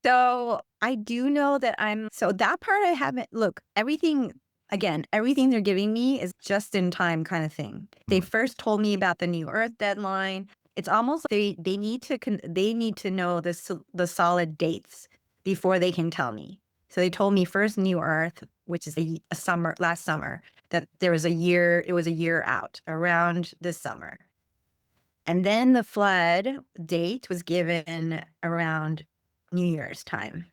So I do know that so that part I haven't, look, everything, again, everything they're giving me is just in time kind of thing. They Mm. first told me about the new Earth deadline. It's almost they need to they need to know the solid dates before they can tell me. So they told me first new Earth, which is a summer, last summer, that there was a year, it was a year out around this summer. And then the flood date was given around New Year's time.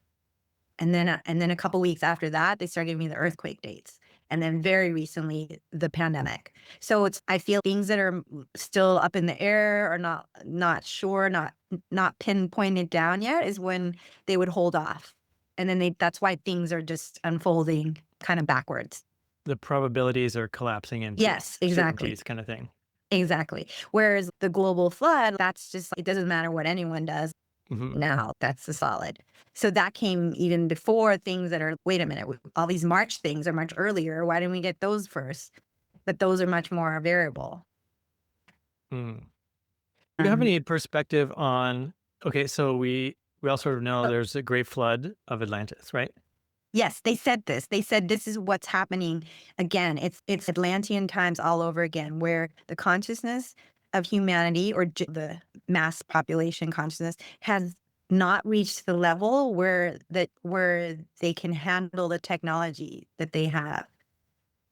And then a couple weeks after that, they started giving me the earthquake dates. And then very recently, the pandemic. So I feel things that are still up in the air or not sure, not pinpointed down yet is when they would hold off. And then that's why things are just unfolding kind of backwards. The probabilities are collapsing into Yes, exactly. certainties kind of thing. Exactly. Whereas the global flood, that's just, it doesn't matter what anyone does. Mhm. Now that's the solid. So that came even before things that are, wait a minute, all these March things are much earlier. Why didn't we get those first? But those are much more variable. Mm. Do you have Um, any perspective on okay, so we all sort of know oh, there's a great flood of Atlantis, right? yes, they said this. They said this is what's happening again. It's Atlantean times all over again, where the consciousness of humanity or the mass population consciousness has not reached the level where they can handle the technology that they have,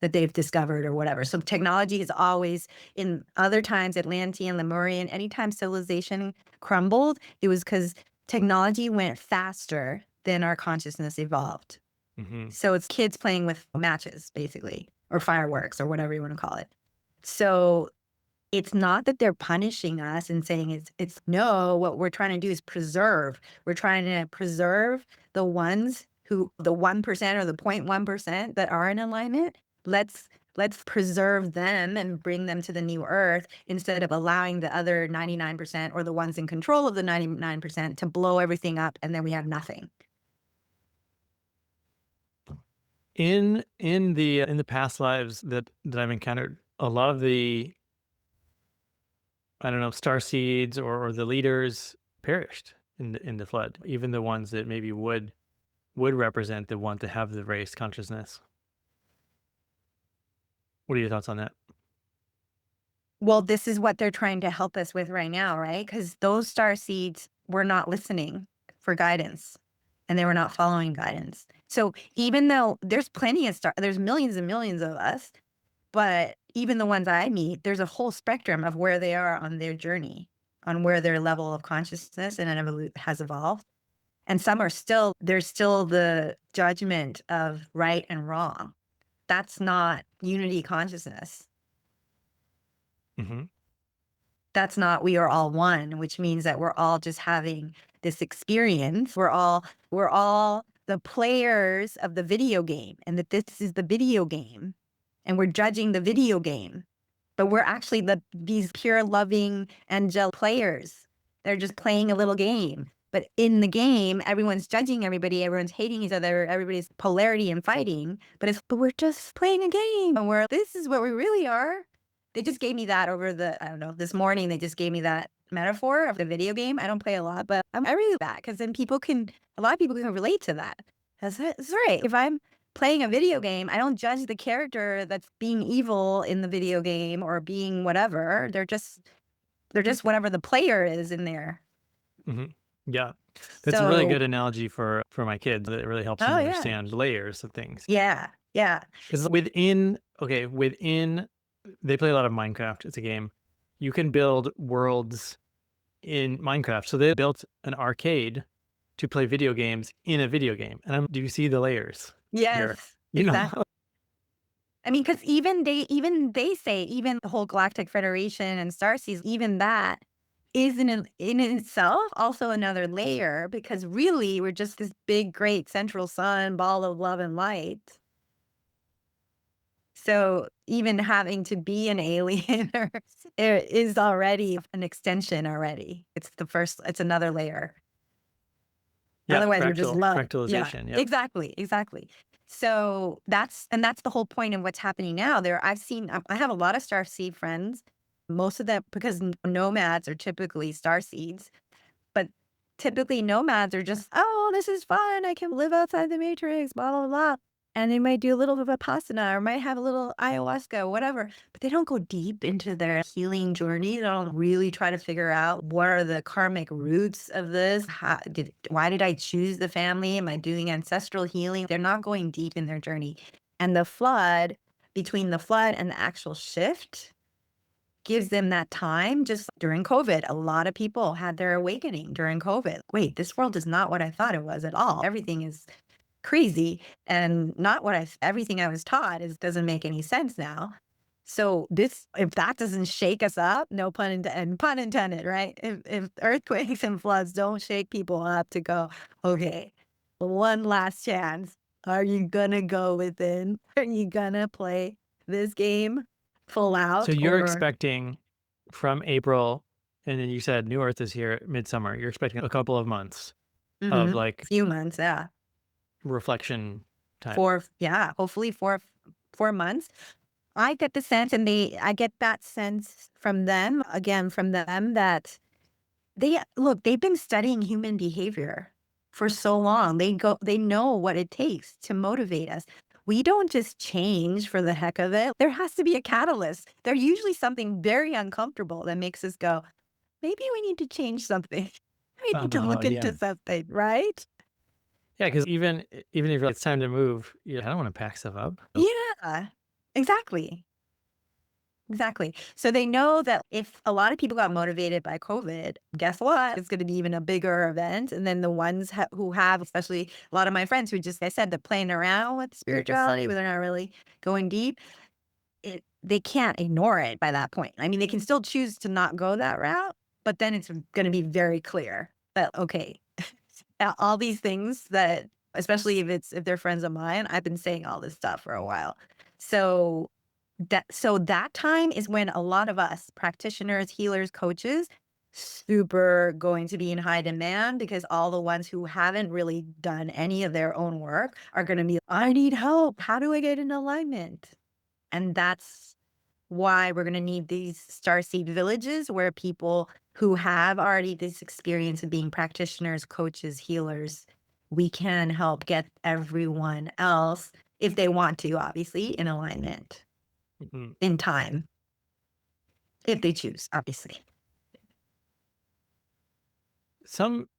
that they've discovered or whatever. So technology is always, in other times, Atlantean, Lemurian, anytime civilization crumbled, it was because technology went faster than our consciousness evolved. Mhm. So it's kids playing with matches, basically, or fireworks, or whatever you want to call it. So it's not that they're punishing us and saying it's no, what we're trying to do is preserve. We're trying to preserve the ones the 1% or the 0.1% that are in alignment. Let's let's preserve them and bring them to the new earth instead of allowing the other 99% or the ones in control of the 99% to blow everything up and then we have nothing. In the past lives that I've encountered, a lot of the I don't know, star seeds or the leaders perished in the flood, even the ones that maybe would represent the one to have the race consciousness. What are your thoughts on that? Well, this is what they're trying to help us with right now, right? Because those star seeds were not listening for guidance and they were not following guidance. So even though there's millions and millions of us, but even the ones I meet, there's a whole spectrum of where they are on their journey, on where their level of consciousness and has evolved. And some are still, there's still the judgment of right and wrong. That's not unity consciousness. Mhm. That's not we are all one, which means that we're all just having this experience. We're all the players of the video game and that this is the video game and we're judging the video game. But we're actually these pure loving angel players. They're just playing a little game. But in the game, everyone's judging everybody, everyone's hating each other, everybody's polarity and fighting. But we're just playing a game. And this is what we really are. They just gave me that I don't know, this morning they just gave me that metaphor of the video game. I don't play a lot, but I really like that because then a lot of people can relate to that. That's right. If I'm playing a video game, I don't judge the character that's being evil in the video game or being whatever. They're just whatever the player is in there. Mhm. Yeah. That's a really So, good analogy for my kids. It really helps them oh yeah. understand layers of things. Yeah. Yeah. 'Cause within they play a lot of Minecraft. It's a game. You can build worlds in Minecraft. So they built an arcade to play video games in a video game. And do you see the layers here? Yes. You know? Exactly. I mean, because even they say, even the whole Galactic Federation and Starseeds, even that is in itself also another layer because really we're just this big, great central sun, ball of love and light. So even having to be an alien is already an extension already. It's another layer. Yeah, Otherwise, we're just love. Yeah, fractalization. Yep. exactly, exactly. So that's the whole point of what's happening now. I have a lot of starseed friends, most of them because nomads are typically starseeds, but typically nomads are just, oh, this is fun. I can live outside the matrix, blah, blah, blah. And they might do a little bit of Vipassana or might have a little ayahuasca, whatever, but they don't go deep into their healing journey. They don't really try to figure out what are the karmic roots of this. Why did I choose the family? Am I doing ancestral healing? They're not going deep in their journey. And between the flood and the actual shift, gives them that time. Just during COVID, a lot of people had their awakening during COVID. Wait, this world is not what I thought it was at all. Everything is crazy and not everything I was taught doesn't make any sense now. So if that doesn't shake us up, no pun intended, right? If earthquakes and floods don't shake people up to go, okay, one last chance. Are you gonna go within? Are you gonna play this game full So out you're or expecting from April, and then you said New Earth is here at midsummer. You're expecting a couple of months of like few months? Yeah. reflection time. Hopefully 4 months. I get the sense, I get that sense from them, again, from them that they've been studying human behavior for so long. They know what it takes to motivate us. We don't just change for the heck of it. There has to be a catalyst. There's usually something very uncomfortable that makes us go, maybe we need to change something. We need to look Yeah. into something, right? Yeah, because even if it's time to move, I don't want to pack stuff up. Yeah, exactly. Exactly. So they know that if a lot of people got motivated by COVID, guess what? It's going to be even a bigger event. And then the ones who have, especially a lot of my friends who just, I said, they're playing around with spirituality, but they're not really going deep. They can't ignore it by that point. I mean, they can still choose to not go that route, but then it's going to be very clear that, okay, all these things that, especially if they're friends of mine, I've been saying all this stuff for a while. So that time is when a lot of us practitioners, healers, coaches, super going to be in high demand because all the ones who haven't really done any of their own work are going to be, I need help. How do I get in alignment? And that's why we're going to need these starseed villages where people who have already this experience of being practitioners, coaches, healers, we can help get everyone else, if they want to, obviously, in alignment Mhm. in time, if they choose, obviously. Some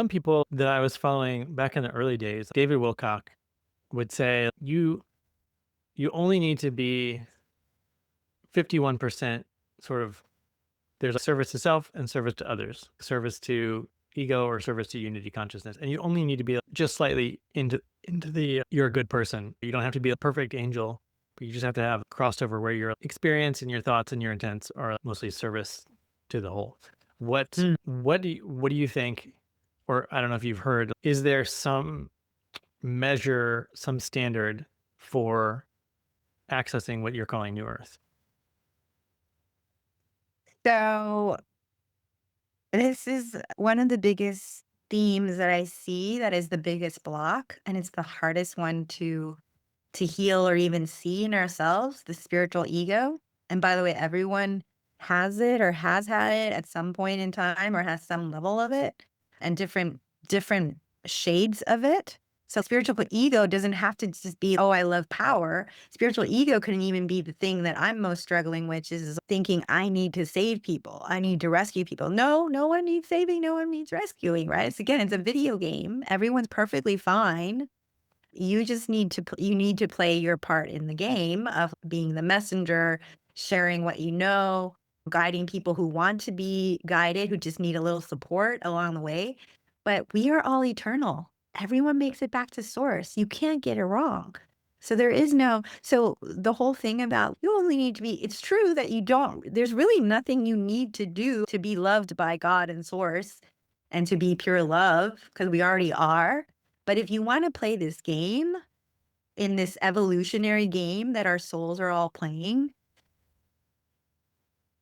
people that I was following back in the early days, David Wilcock would say you only need to be 51% sort of, there's a service to self and service to others, service to ego or service to unity consciousness. And you only need to be just slightly into the you're a good person. You don't have to be a perfect angel, but you just have to have crossed over where your experience and your thoughts and your intents are mostly service to the whole. What do you think, or I don't know if you've heard, is there some measure, some standard for accessing what you're calling New Earth? So this is one of the biggest themes that I see that is the biggest block, and it's the hardest one to heal or even see in ourselves, the spiritual ego. And by the way, everyone has it or has had it at some point in time or has some level of it and different shades of it. So spiritual ego doesn't have to just be, oh, I love power. Spiritual ego can even be the thing that I'm most struggling with is thinking I need to save people. I need to rescue people. No, no one needs saving. No one needs rescuing, right? It's a video game. Everyone's perfectly fine. You just need to play your part in the game of being the messenger, sharing what you know, guiding people who want to be guided, who just need a little support along the way. But we are all eternal. Everyone makes it back to source. You can't get it wrong. So the whole thing about you only need to be, it's true that there's really nothing you need to do to be loved by God and source and to be pure love because we already are. But if you want to play this game, in this evolutionary game that our souls are all playing,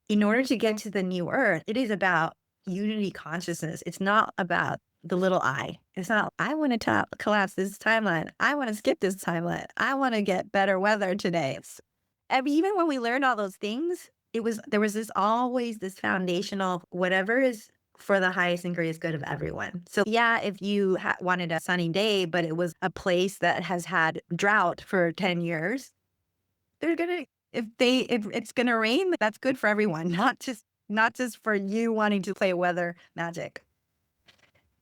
in order to get to the new earth, it is about unity consciousness. It's not about the little I. It's not, I want to collapse this timeline. I want to skip this timeline. I want to get better weather today. I mean, even when we learned all those things, there was this always this foundational whatever is for the highest and greatest good of everyone. So yeah, if you wanted a sunny day, but it was a place that has had drought for 10 years, they're gonna if it's gonna rain, that's good for everyone, not just for you wanting to play weather magic.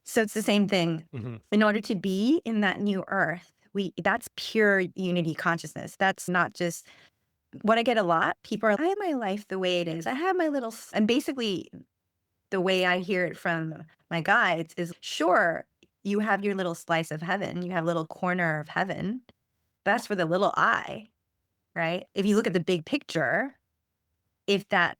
So it's the same thing. Hmm. In order to be in that new earth, that's pure unity consciousness. That's not just what I get a lot. People are, I have my life the way it is. I have my little, and basically the way I hear it from my guides is sure, you have your little slice of heaven, you have a little corner of heaven. That's for the little I, right? If you look at the big picture, if that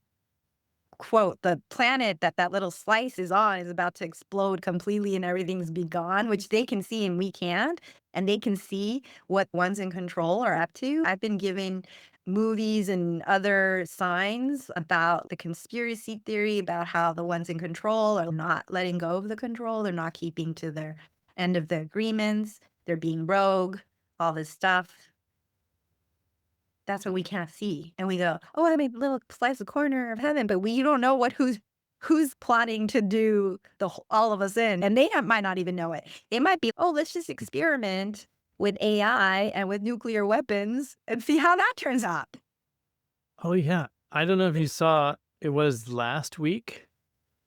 quote, the planet that that little slice is on is about to explode completely and everything's be gone, which they can see and we can't, and they can see what ones in control are up to. I've been given movies and other signs about the conspiracy theory about how the ones in control are not letting go of the control. They're not keeping to their end of the agreements. They're being rogue, all this stuff. That's what we can't see. And we go, "Oh, I made a little slice of corner of heaven," but we don't know who's plotting to do all of us in, and they might not even know it. It might be, "Oh, let's just experiment with AI and with nuclear weapons and see how that turns out." Oh, yeah. I don't know if you saw, it was last week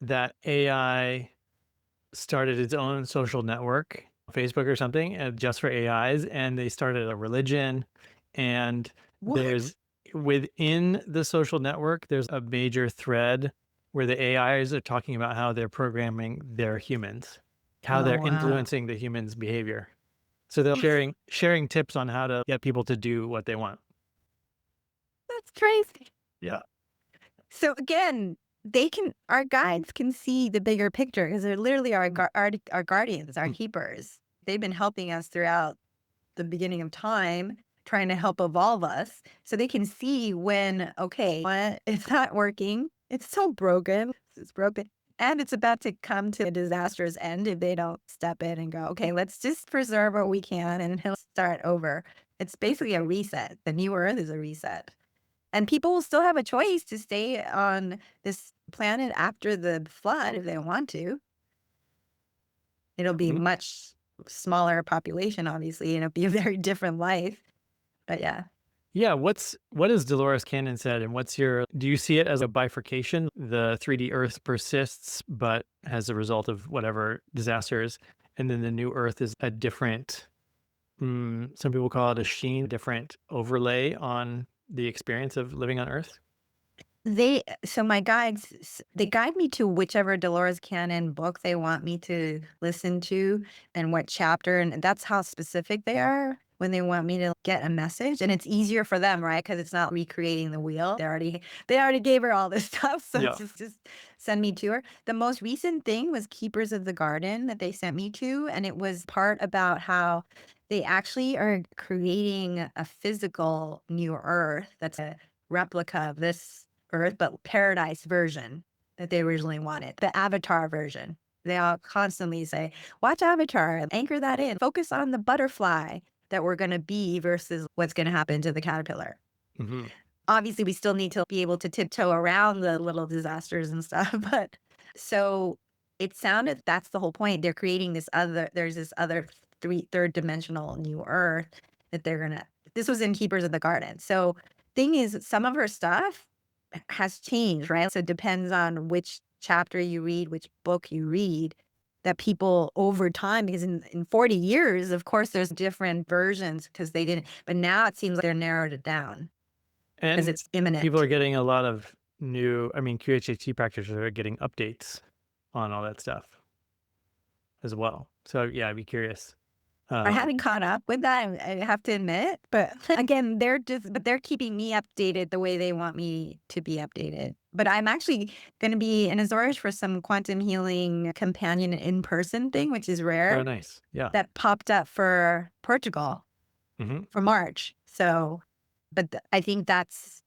that AI started its own social network, Facebook or something, just for AIs, and they started a religion. And What? there's within the social network, there's a major thread where the AIs are talking about how they're programming their humans, how Oh, they're wow. influencing the humans' behavior. So they're sharing tips on how to get people to do what they want. That's crazy. Yeah. So again, our guides can see the bigger picture because they're literally our guardians, our Mm. keepers. They've been helping us throughout the beginning of time, trying to help evolve us so they can see when, okay, what, it's not working. It's so broken. It's broken. And it's about to come to a disastrous end if they don't step in and go, okay, let's just preserve what we can and he'll start over. It's basically a reset. The new earth is a reset. And people will still have a choice to stay on this planet after the flood if they want to. It'll be Mhm. much smaller population, obviously, and it'll be a very different life. But yeah. Yeah, what has Dolores Cannon said, and do you see it as a bifurcation? The 3D Earth persists, but as a result of whatever disasters, and then the new Earth is a different, some people call it a sheen, different overlay on the experience of living on Earth. So my guides, they guide me to whichever Dolores Cannon book they want me to listen to and what chapter. And that's how specific they are when they want me to get a message. And it's easier for them, right? Because it's not recreating the wheel. They already gave her all this stuff. So Yeah. it's just send me to her. The most recent thing was Keepers of the Garden that they sent me to. And it was part about how they actually are creating a physical new earth that's a replica of this Earth, but paradise version that they originally wanted, the Avatar version. They all constantly say, watch Avatar, anchor that in, focus on the butterfly that we're going to be versus what's going to happen to the caterpillar. Hmm. Obviously, we still need to be able to tiptoe around the little disasters and stuff. But so it sounded that's the whole point. They're creating there's this other third dimensional new Earth that this was in Keepers of the Garden. So thing is, some of her stuff has changed, right? So it depends on which chapter you read, which book you read, that people over time, because in 40 years, of course, there's different versions because they didn't, but now it seems like they're narrowed it down because And it's people are imminent. getting a lot of QHHT practitioners are getting updates on all that stuff as well. So yeah, I'd be curious. I Um, haven't caught up with that, I have to admit, but again, they're keeping me updated the way they want me to be updated. But I'm actually going to be in Azores for some quantum healing companion in-person thing, which is oh, rare, nice. Yeah. that popped up for Portugal Hmm. for March. So, but I think that's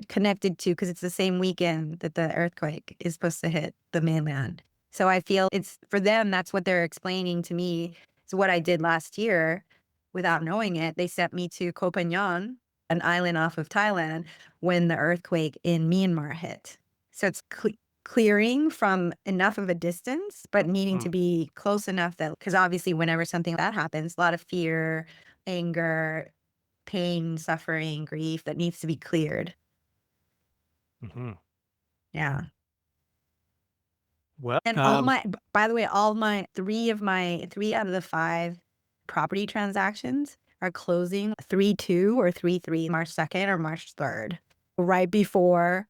connected to because it's the same weekend that the earthquake is supposed to hit the mainland. So I feel it's for them, that's what they're explaining to me. It's what I did last year without knowing it. They sent me to Koh Phangan, an island off of Thailand, when the earthquake in Myanmar hit. So it's clearing from enough of a distance, but needing to Mm. be close enough that, because obviously, whenever something like that happens, a lot of fear, anger, pain, suffering, grief that needs to be cleared. Mhm. Yeah. Well, And by the way, all my 3 out of the 5 property transactions are closing 3/2 or 3/3, March 2nd or March 3rd, right before.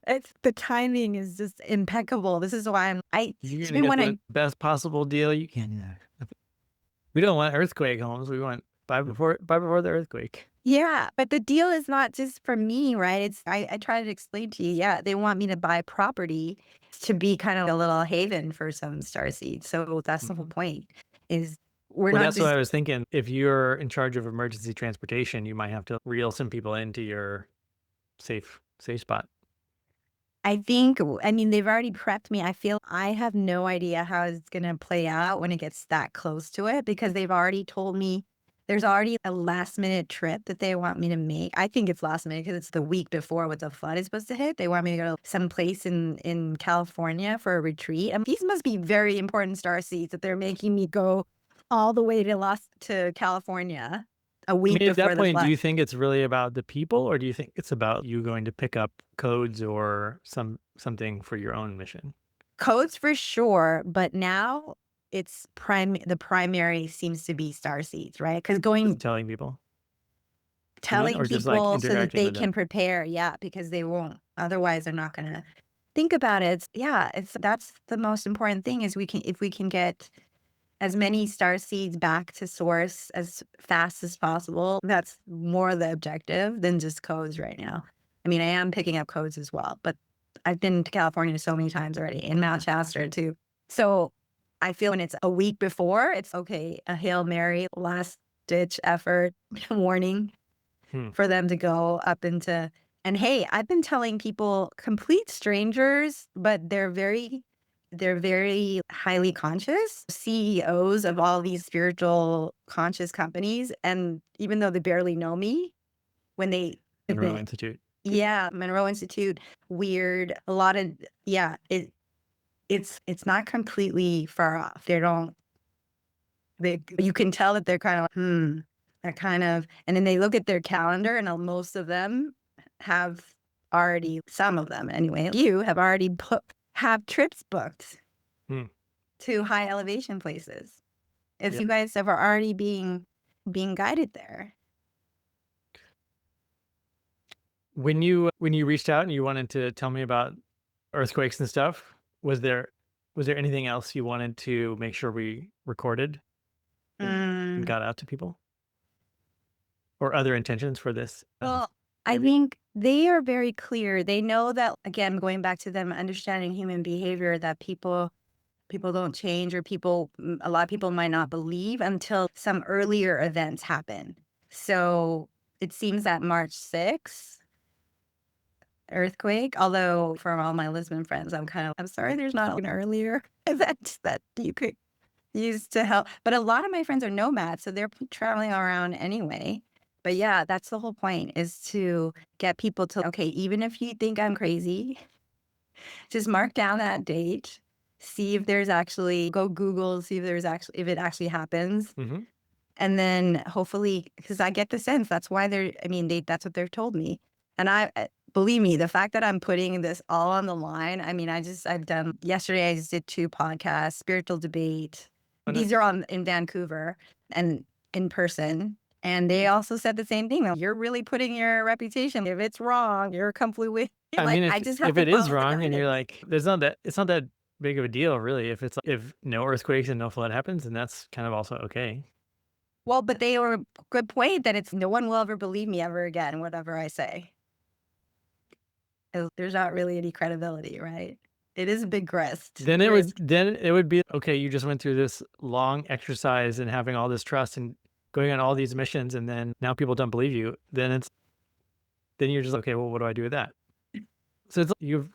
It's the timing is just impeccable. This is why you're gonna even get when the best possible deal you can. Yeah. We don't want earthquake homes. We want buy before the earthquake. yeah, but the deal is not just for me, right? I try to explain to you, yeah, they want me to buy property to be kind of a little haven for some starseeds. So that's the whole Mhm. point is we're Well, not that's what I just was thinking. If you're in charge of emergency transportation, you might have to reel some people into your safe spot. I think I mean, they've already prepped me. I feel I have no idea how it's gonna play out when it gets that close to it because they've already told me there's already a last minute trip that they want me to make. I think it's last minute because it's the week before what the flood is supposed to hit. They want me to go some place in California for a retreat. And these must be very important star seeds that they're making me go all the way to California a I week mean, at before that the point, do flood. you think it's really about the people, or do you think it's about you going to pick up codes or something for your own mission? Codes for sure, but now it's the primary seems to be star seeds, right? Because Just going telling people, you mean, telling or just like people so that interacting they with them? can prepare, yeah, because they won't. Otherwise, they're not gonna think about it. Yeah, it's that's the most important thing is we can if we can get as many star seeds back to source as fast as possible. That's more the objective than just codes right now. I mean, I am picking up codes as well, but I've been to California so many times already, in Mount Shasta too. So I feel when it's a week before, it's okay, a Hail Mary, last ditch effort warning Hmm. for them to go up into. And hey, I've been telling people, complete strangers, but they're very highly conscious CEOs of all these spiritual conscious companies. And even though they barely know me, when Monroe Institute. yeah, Monroe Institute, weird, a lot of, yeah, it's not completely far off. You can tell that they're kind of, they're kind of, and then they look at their calendar and most of them have already, some of them anyway, you have already have trips booked Hmm. to high elevation places. If Yeah. you guys are already being guided there. When you reached out and you wanted to tell me about earthquakes and stuff, was there anything else you wanted to make sure we recorded and Mm, got out to people, or other intentions for this? well, I think they are very clear. They know that, again, going back to them understanding human behavior, that people don't change or a lot of people might not believe until some earlier events happen. So it seems that March 6th earthquake, although for all my Lisbon friends, I'm sorry there's not an earlier event that you could use to help. But a lot of my friends are nomads, so they're traveling around anyway. But yeah, that's the whole point is to get people to, okay, even if you think I'm crazy, just mark down that date, see if there's actually go Google, see if it actually happens. Mhm. And then hopefully, because I get the sense that's why that's what they've told me. And believe me, the fact that I'm putting this all on the line, I mean, yesterday I just did 2 podcasts, spiritual debate. Oh, These are nice. in Vancouver and in person. And they also said the same thing. Like, you're really putting your reputation. If it's wrong, you're completely I like, mean, I if just have if to it is follow the wrong and you're guidance. like, it's not that big of a deal, really. If no earthquakes and no flood happens, then that's kind of also okay. Well, but they were good point that it's no one will ever believe me ever again, whatever I say. There's not really any credibility, right? It is a big risk. Then it would be okay. You just went through this long exercise and having all this trust and going on all these missions, and then now people don't believe you. Then you're just okay. Well, what do I do with that? So it's you've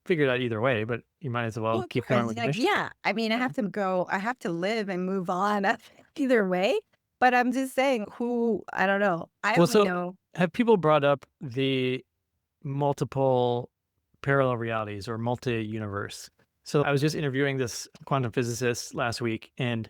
figure it out either way, but you might as well Well, keep going because, with the like, mission. yeah, I mean, I have to live and move on either way. But I'm just saying, I don't know. I Well, only so know. have people brought up the multiple parallel realities or multi-universe? So I was just interviewing this quantum physicist last week, and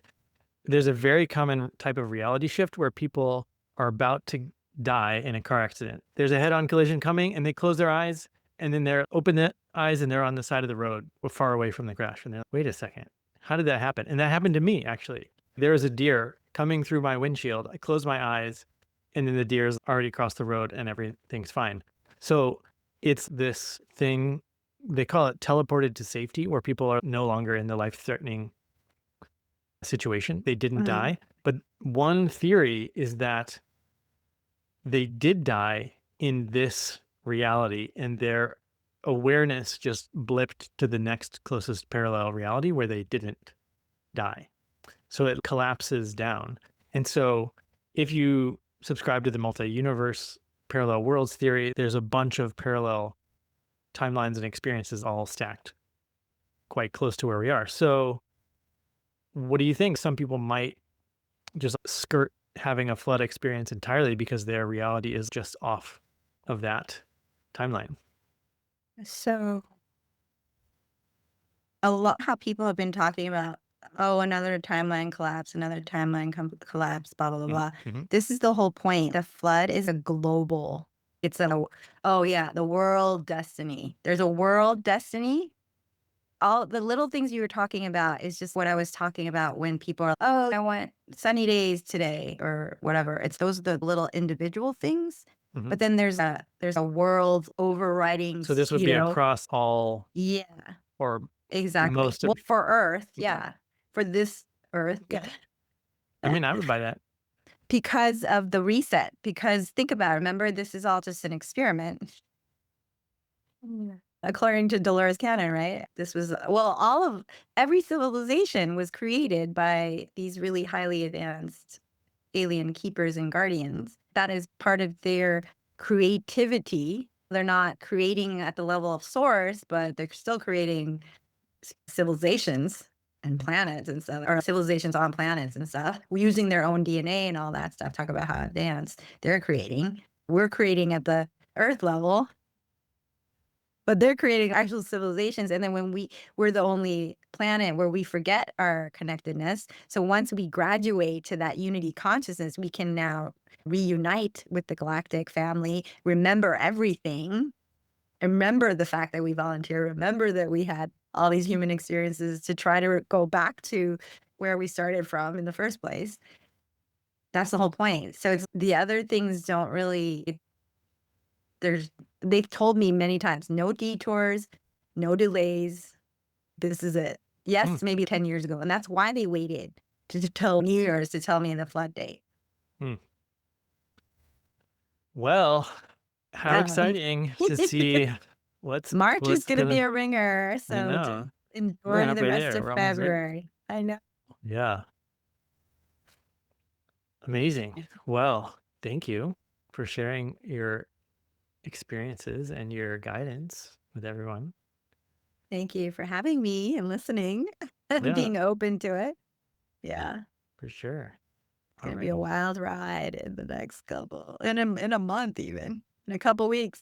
there's a very common type of reality shift where people are about to die in a car accident. There's a head-on collision coming, and they close their eyes, and then they're open the eyes, and they're on the side of the road, or far away from the crash. And they're like, "Wait a second, how did that happen?" And that happened to me actually. There was a deer coming through my windshield. I closed my eyes, and then the deer's already across the road, and everything's fine. So it's this thing they call it teleported to safety, where people are no longer in the life-threatening situation. They didn't Mhm. die. But one theory is that they did die in this reality and their awareness just blipped to the next closest parallel reality where they didn't die. So it collapses down. And so if you subscribe to the multi-universe parallel worlds theory, there's a bunch of parallel timelines and experiences all stacked quite close to where we are. So what do you think? Some people might just skirt having a flood experience entirely because their reality is just off of that timeline. So a lot how people have been talking about, oh, another timeline collapse, another timeline collapse, blah, blah, blah, Mhm, blah. mhm. This is the whole point. The flood is a global, it's a, oh, yeah, the world destiny. There's a world destiny. All the little things you were talking about is just what I was talking about when people are, oh, I want sunny days today or whatever. It's those are the little individual things. Mhm. But then there's a world overriding, So this would be across all yeah, or exactly. most of Well, for Earth, yeah. For this Earth, yeah. I mean, I would buy that. Because of the reset. Because think about it, remember, this is all just an experiment. According to Dolores Cannon, right? This was, well, every civilization was created by these really highly advanced alien keepers and guardians. That is part of their creativity. They're not creating at the level of source, but they're still creating civilizations and planets and stuff, or civilizations on planets and stuff, using their own DNA and all that stuff. Talk about how advanced they're creating. We're creating at the Earth level, but they're creating actual civilizations. And then we're the only planet where we forget our connectedness. So once we graduate to that unity consciousness, we can now reunite with the galactic family, remember everything, remember the fact that we volunteer, remember that we had all these human experiences to try to go back to where we started from in the first place. That's the whole point. So it's the other things don't really, there's, they've told me many times, no detours, no delays. This is it. Mm, Yes, maybe 10 years ago. And that's why they waited to tell New Year's to tell me the flood date. mm. Well, how Um, exciting to see what's March is what's going to be gonna a ringer. I So just know. We're enjoy the halfway rest there. of We're almost there. February. I know. Yeah. Amazing. Well, thank you for sharing your experiences and your guidance with everyone. Thank you for having me and listening and Yeah, being open to it. Yeah. for sure. It's All gonna be a right. wild ride in the next couple in a month even, in a couple weeks.